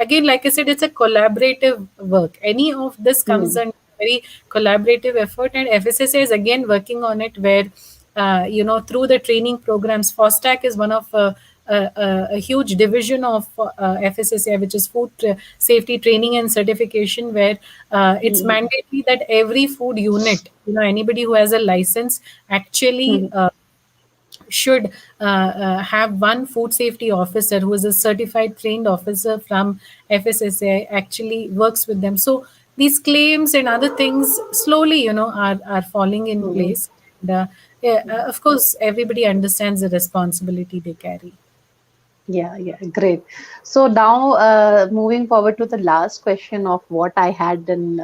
again, like I said, it's a collaborative work. Any of this comes
Mm.
in very collaborative effort, and FSSA is again working on it, where through the training programs. FOSTAC is one of a huge division of FSSAI, which is Food Safety Training and Certification, where it's
Mm-hmm.
mandatory that every food unit, anybody who has a license, actually
Mm-hmm.
should have one food safety officer who is a certified trained officer from FSSAI, actually works with them. So these claims and other things slowly, are falling in
Mm-hmm.
place. And, yeah, of course, everybody understands the responsibility they carry.
Yeah, yeah, great. So now, moving forward to the last question of what I had in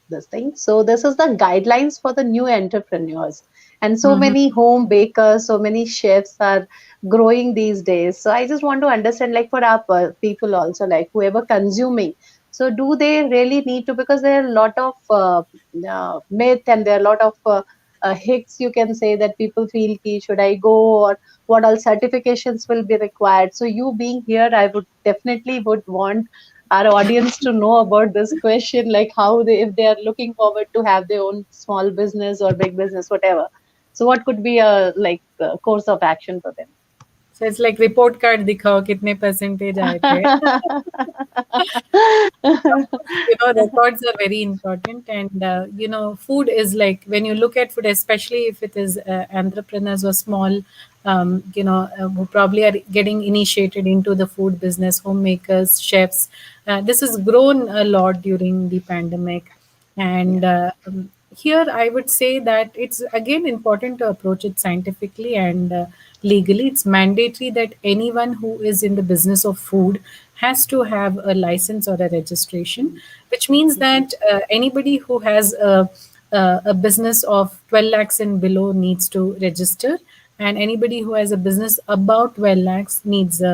this thing. So this is the guidelines for the new entrepreneurs. And so
Mhm.
many home bakers, so many chefs are growing these days. So I just want to understand, like for our people also, like whoever consuming. So do they really need to? Because there are a lot of myth and there are a lot of hicks. You can say that people feel, ki, should I go, or what all certifications will be required. So you being here, I would definitely would want our audience to know about this question, like how they, if they are looking forward to have their own small business or big business, whatever. So what could be a like course of action for them?
So it's like report card दिखाओ कितने percentage आए थे. Of course, records are very important, and food is like, when you look at food, especially if it is entrepreneurs or small, who probably are getting initiated into the food business, homemakers, chefs. This has grown a lot during the pandemic,
Yeah.
and here I would say that it's again important to approach it scientifically and legally. It's mandatory that anyone who is in the business of food has to have a license or a registration, which means
Mhm.
that anybody who has a business of 12 lakhs and below needs to register, and anybody who has a business about 12 lakhs needs a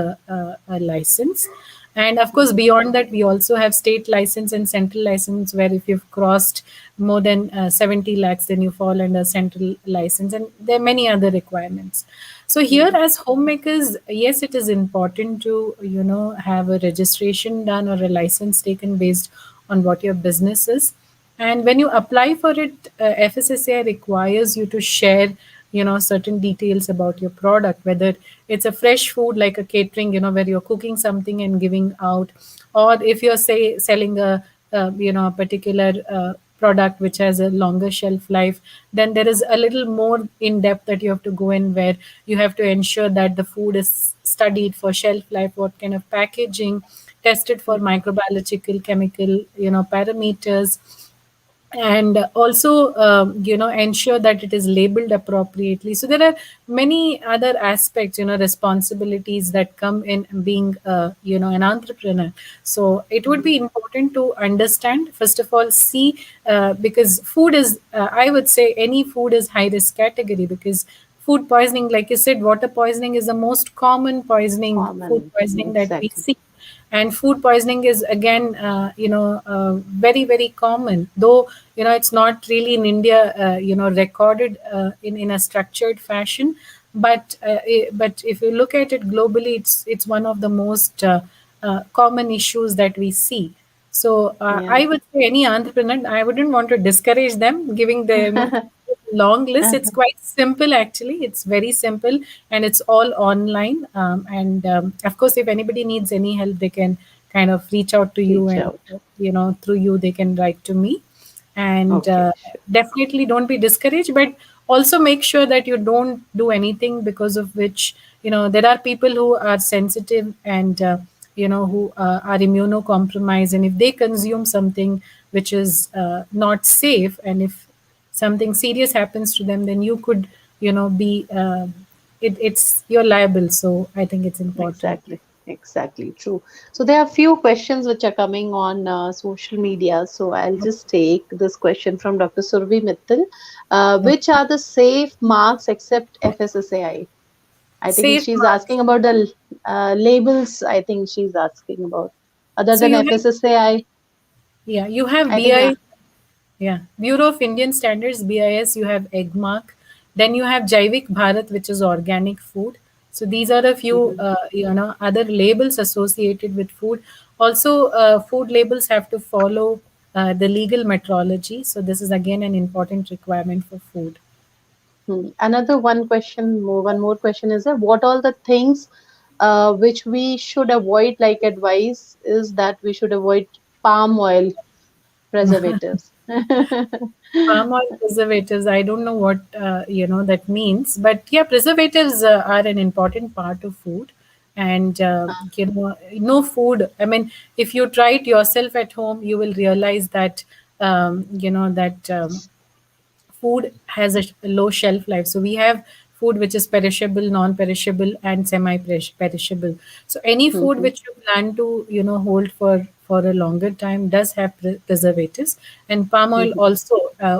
license. And of course,
Mhm.
beyond that, we also have state license and central license, where if you've crossed more than 70 lakhs, then you fall under central license, and there are many other requirements. So here,
Mhm.
as homemakers, yes, it is important to have a registration done or a license taken based on what your business is. And when you apply for it, FSSAI requires you to share certain details about your product, whether it's a fresh food like a catering, where you're cooking something and giving out, or if you're say selling a particular product which has a longer shelf life, then there is a little more in depth that you have to go in, where you have to ensure that the food is studied for shelf life, what kind of packaging, tested for
Mhm.
microbiological, chemical, parameters, and also ensure that it is labeled appropriately. So there are many other aspects, responsibilities that come in being an entrepreneur. So it would
Mhm.
be important to understand, first of all, see, because food is, I would say any food is high risk category, because food poisoning, like you said, water poisoning is the most common poisoning, food
Common.
poisoning that we
Exactly.
see. And food poisoning is again very very common, though it's not really in India recorded in a structured fashion, but if you look at it globally, it's one of the most common issues that we see. So
Yeah.
I would say any entrepreneur, I wouldn't want to discourage them giving them long list. It's quite simple, actually. It's very simple, and it's all online. And of course, if anybody needs any help, they can kind of reach out to you,
Reach
and
out.
through you they can write to me. And
Okay, sure.
definitely don't be discouraged, but also make sure that you don't do anything because of which there are people who are sensitive, and who are immunocompromised, and if they consume something which is not safe, and if something serious happens to them, then you could be it's you're liable. So I think it's important.
Exactly. Exactly. True. So there are few questions which are coming on social media. So I'll just take this question from Dr. Survi Mittal. Which are the safe marks except FSSAI? I think
Safe
she's
marks.
asking about the labels. I think she's asking about other
So
than
you have,
FSSAI.
yeah, you have
I think
BI. Yeah, Bureau of Indian Standards, BIS, you have EGMARK, then you have Jaivik Bharat, which is organic food. So these are a few,
mhm.
other labels associated with food. Also, food labels have to follow the legal metrology. So this is again an important requirement for food.
Another one more question is that what all the things which we should avoid, like advice is that we should avoid palm oil preservatives.
Palm oil preservatives, I don't know what that means, but yeah, preservatives are an important part of food. And no food, I mean, if you try it yourself at home, you will realize that that food has a low shelf life. So we have food which is perishable, non-perishable, and semi-perishable. So any food
Mhm.
which you plan to hold for a longer time does have preservatives. And palm oil
Mhm.
also,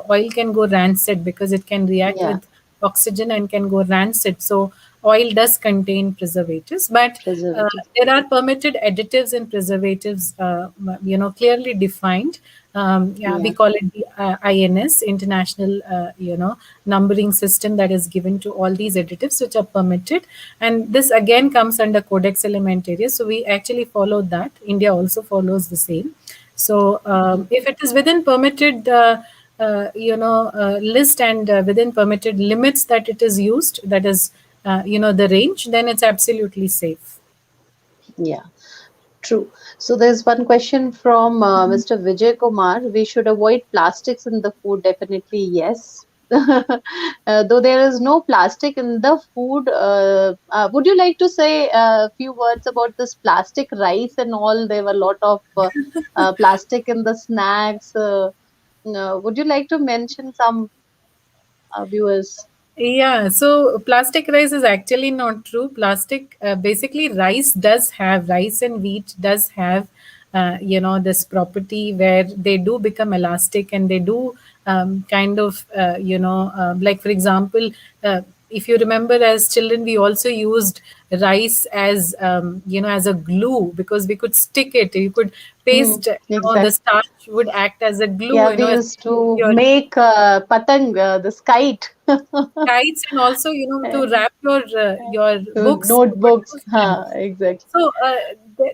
oil can go rancid because it can react
Yeah,
with oxygen and can go rancid. So oil does contain preservatives, but
preservative.
there are permitted additives and preservatives, clearly defined. Yeah, we
Yeah.
call it the INS, International, numbering system, that is given to all these additives which are permitted. And this again comes under Codex Alimentarius. So we actually follow that. India also follows the same. So
Mhm.
if it is within permitted list, and within permitted limits that it is used, that is the range, then it's absolutely safe.
Yeah. True. So there's one question from Mr. Vijay Kumar. We should avoid plastics in the food. Definitely, yes. Though there is no plastic in the food, would you like to say a few words about this plastic rice and all? There were a lot of plastic in the snacks. Would you like to mention some viewers?
Yeah, so plastic rice is actually not true. Plastic, basically, rice and wheat does have, this property where they do become elastic, and they do kind of, like for example, if you remember as children, we also used rice as, as a glue, because we could stick it. You could paste, the
Exactly.
starch would act as a glue,
Yeah, we used to
your
make patang, this kite.
kites, and also to
And
wrap your books, you could
notebooks.
use them.
Huh, exactly.
So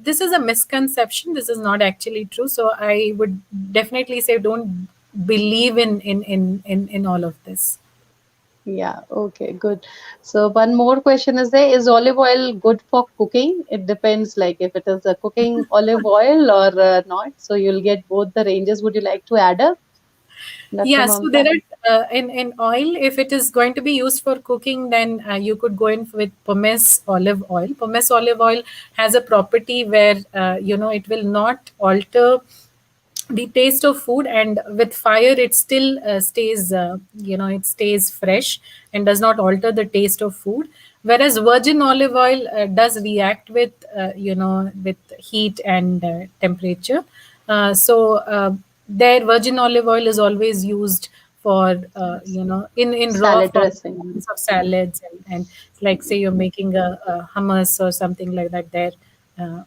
this is a misconception. This is not actually true. So I would definitely say don't believe in all of this.
Yeah, okay, good. So one more question is there, is olive oil good for cooking? It depends, like if it is a cooking olive oil or not. So you'll get both the ranges. Would you like to add up, Dr.
Yeah, so there
Mamta?
are in oil. If it is going to be used for cooking, then you could go in with pomace olive oil. Pomace olive oil has a property where it will not alter the taste of food, and with fire it still stays it stays fresh and does not alter the taste of food, whereas virgin olive oil does react with with heat and temperature. So their virgin olive oil is always used for in raw
Salad
form
dressing.
of salads, and like say you're making a hummus or something like that, there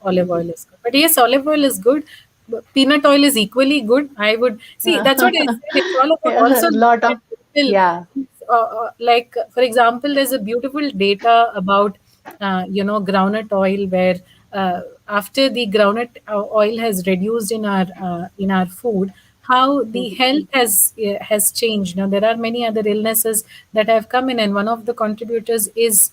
olive
Mhm.
oil is good. But yes, olive oil is good. Peanut oil is equally good. I would see, that's what I said. It's all about
Yeah,
also
a lot
looking
of,
at people.
yeah.
Like for example, there's a beautiful data about groundnut oil, where after the groundnut oil has reduced in our food, how the
Mhm.
health has changed. Now there are many other illnesses that have come in, and one of the contributors is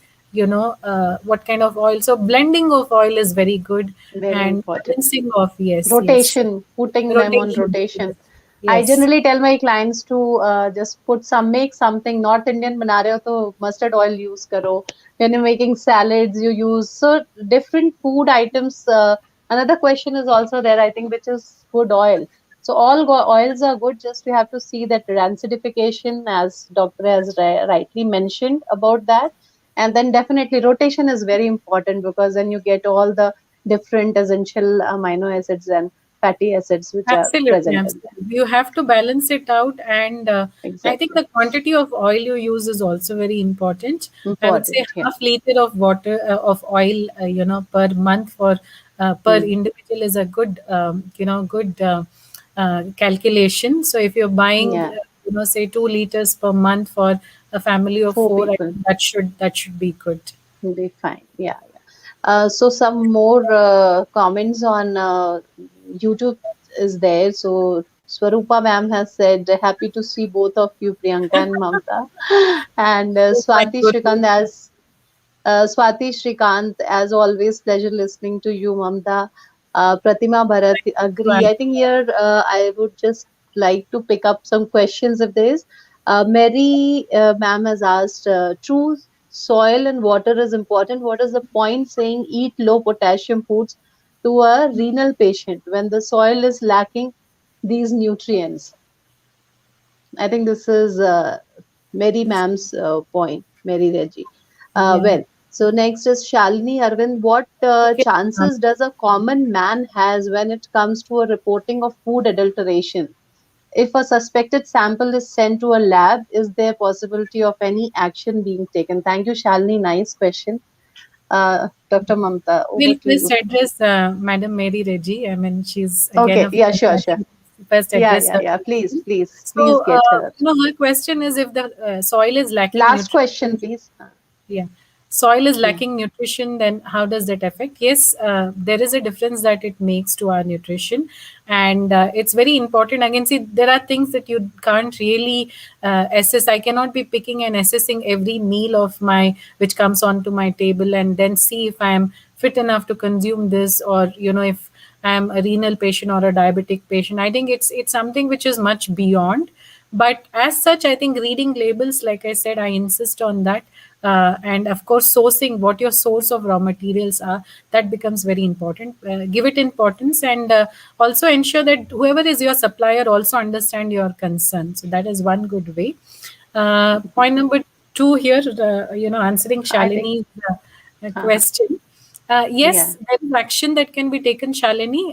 what kind of oil. So blending of oil is very good,
Very
and
important.
balancing of, yes,
Rotation, putting them on
rotation,
rotation. I
yes.
generally tell my clients to just put some, make something North Indian बना रहे हो तो mustard oil use करो. When you're making salads, you use so different food items. Another question is also there, I think, which is good oil. So all oils are good. Just we have to see that rancidification, as doctor has rightly mentioned about that. And then definitely rotation is very important because then you get all the different essential amino acids and fatty acids which are
Absolutely,
present in there.
absolutely. You have to balance it out, and I think
Exactly.
the quantity of oil you use is also very important. I would say
Important. Yeah.
half liter of water of oil, per month for per
Hmm.
individual is a good, good calculation. So if you're buying,
Yeah.
say 2 liters per month for a family of
Four
four, I
people
think that should be good.
will be fine. Yeah. Yeah. So some more comments on YouTube is there. So Swarupa ma'am has said, happy to see both of you, Priyanka and Mamta. And
Oh my
Swati
goodness.
Shrikant as Swati Shrikant, as always, pleasure listening to you, Mamta. Pratima Bharat, agree.
Well,
I think here I would just like to pick up some questions if there is. Mary ma'am has asked, true soil and water is important. What is the point saying eat low potassium foods to a renal patient when the soil is lacking these nutrients? I think this is Mary ma'am's point, Mary Reggie.
yeah.
So next is Shalini Arvind. What
Okay.
chances does a common man has when it comes to a reporting of food adulteration? If a suspected sample is sent to a lab, is there possibility of any action being taken? Thank you, Shalini. Nice question. Dr. Mamta, over
We'll
to
first
you.
address Madam Mary Reggie. I mean, she's again
Okay,
a
yeah, sure, sure.
first
Yeah,
address
yeah,
her
yeah. Please,
question.
please, please
So,
get her.
her question is, if the soil is lacking
Last
nutrition,
question, please.
yeah, soil is
Hmm.
lacking nutrition, then how does that affect? Yes, there is a difference that it makes to our nutrition, and it's very important. Again, see, there are things that you can't really assess. I cannot be picking and assessing every meal of my which comes onto my table and then see if I am fit enough to consume this, or if I am a renal patient or a diabetic patient. I think it's something which is much beyond. But as such, I think reading labels, like I said, I insist on that. And of course, sourcing what your source of raw materials are, that becomes very important. Give it importance, and also ensure that whoever is your supplier also understand your concern. So that is one good way. Point number two here, answering
I think,
Shalini's
uh
question.
yeah.
Yes, there is action that can be taken, Shalini,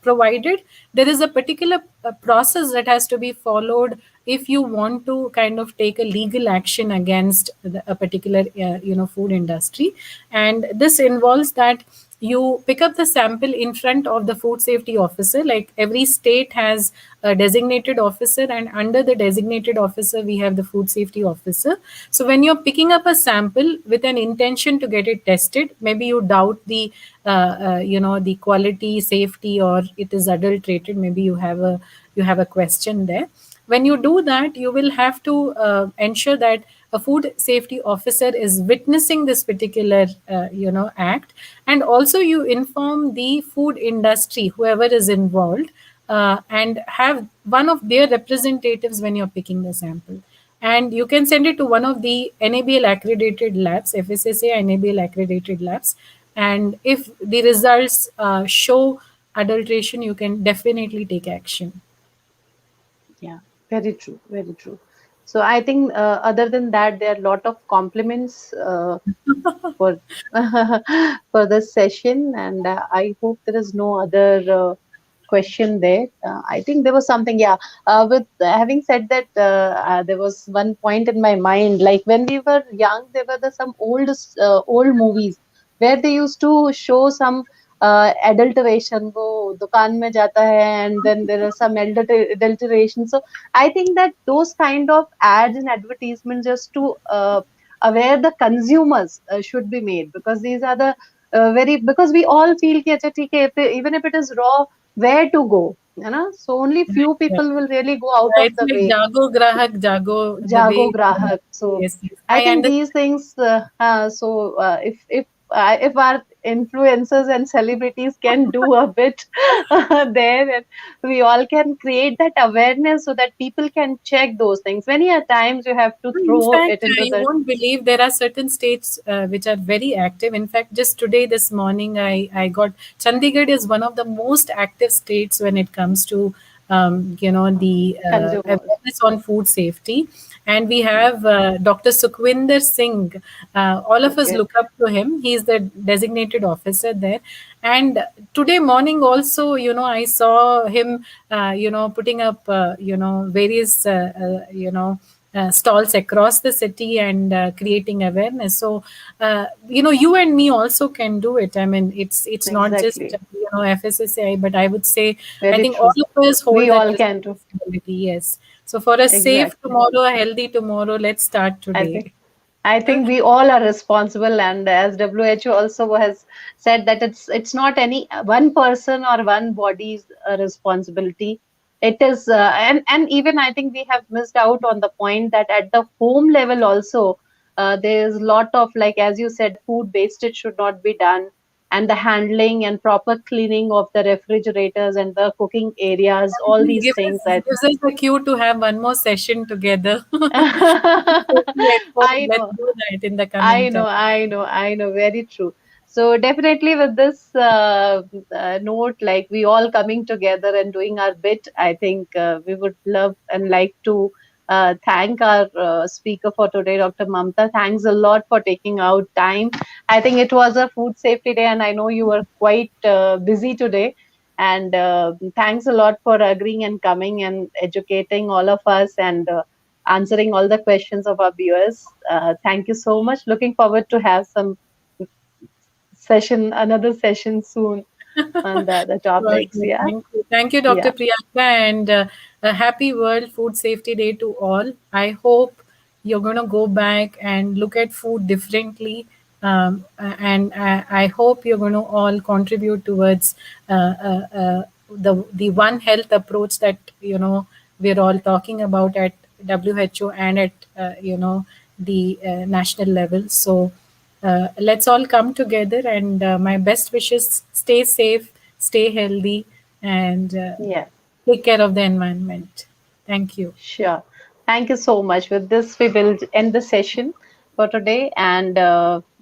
provided there is a particular process that has to be followed if you want to kind of take a legal action against a particular, food industry. And this involves that you pick up the sample in front of the food safety officer. Like every state has a designated officer, and under the designated officer we have the food safety officer. So when you're picking up a sample with an intention to get it tested, maybe you doubt the quality, safety, or it is adulterated, maybe you have a question there. When you do that, you will have to ensure that a food safety officer is witnessing this particular act, and also you inform the food industry, whoever is involved, and have one of their representatives when you're picking the sample, and you can send it to one of the NABL accredited labs, FSSA NABL accredited labs, and if the results show adulteration, you can definitely take action.
Yeah, very true, very true. So I think other than that, there are a lot of compliments for for this session, and I hope there is no other question there. I think there was something, yeah. With having said that, there was one point in my mind. Like when we were young, there were some old movies where they used to show some adulteration. वो दुकान में जाता है, and then there are some adulteration. So I think that those kind of ads and advertisements just to aware the consumers should be made, because these are the very, because we all feel कि अच्छा ठीक है, even if it is raw, where to go, you know, so only
Right,
few
right.
people will really go out
Yeah,
of
it's
the
like
way.
Jago Grahak, Jago, the
Jago
way.
grahak. So
Yes, yes.
I
I
think
understand.
these things, if our influencers and celebrities can do a bit there, and we all can create that awareness so that people can check those things. Many a times you have to
In
throw
fact,
it into
you
the
won't believe there are certain states which are very active. In fact, just today, this morning, I got Chandigarh is one of the most active states when it comes to the
consumers.
awareness on food safety. And we
Yeah.
have Dr. Sukhwinder Singh. All of us
Okay.
look up to him. He's the designated officer there. And today morning also, I saw him, putting up, various, stalls across the city and creating awareness. So, you and me also can do it. I mean, it's not just
Exactly.
FSSAI, but I would say I
Very
think all
true.
of us hold
We
that
all can do.
responsibility. Yes. So for a safe
Exactly.
tomorrow, a healthy tomorrow, let's start
I think
today.
I think we all are responsible, and as WHO also has said that it's not any one person or one body's responsibility. It is, and even I think we have missed out on the point that at the home level also, there is a lot of, like as you said, food wastage should not be done, and the handling and proper cleaning of the refrigerators and the cooking areas, all
This
these things.
gives us a cue to have one more session together. Safety at home.
I
Let's
know.
do that in the coming
I know,
time.
I know, very true. So definitely with this note, like we all coming together and doing our bit, I think we would love and like to thank our speaker for today, Dr. Mamta. Thanks a lot for taking out time. I think it was a food safety day, and I know you were quite busy today. And thanks a lot for agreeing and coming and educating all of us, and answering all the questions of our viewers. Thank you so much. Looking forward to have some another session soon on the other
Sure,
topics.
sure.
Yeah,
Thank you. Thank you, Dr.
yeah,
Priyanka, and a happy World Food Safety Day to all. I hope you're going to go back and look at food differently. And I hope you're going to all contribute towards the One Health approach that, we're all talking about at WHO and at, the national level. So, let's all come together, and my best wishes: stay safe, stay healthy, and
yeah.
take care of the environment. Thank you.
Sure. Thank you so much. With this, we will end the session for today. And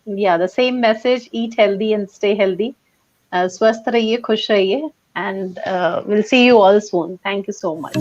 yeah, the same message: eat healthy and stay healthy. स्वस्थ रहिए, खुश रहिए, and we'll see you all soon. Thank you so much.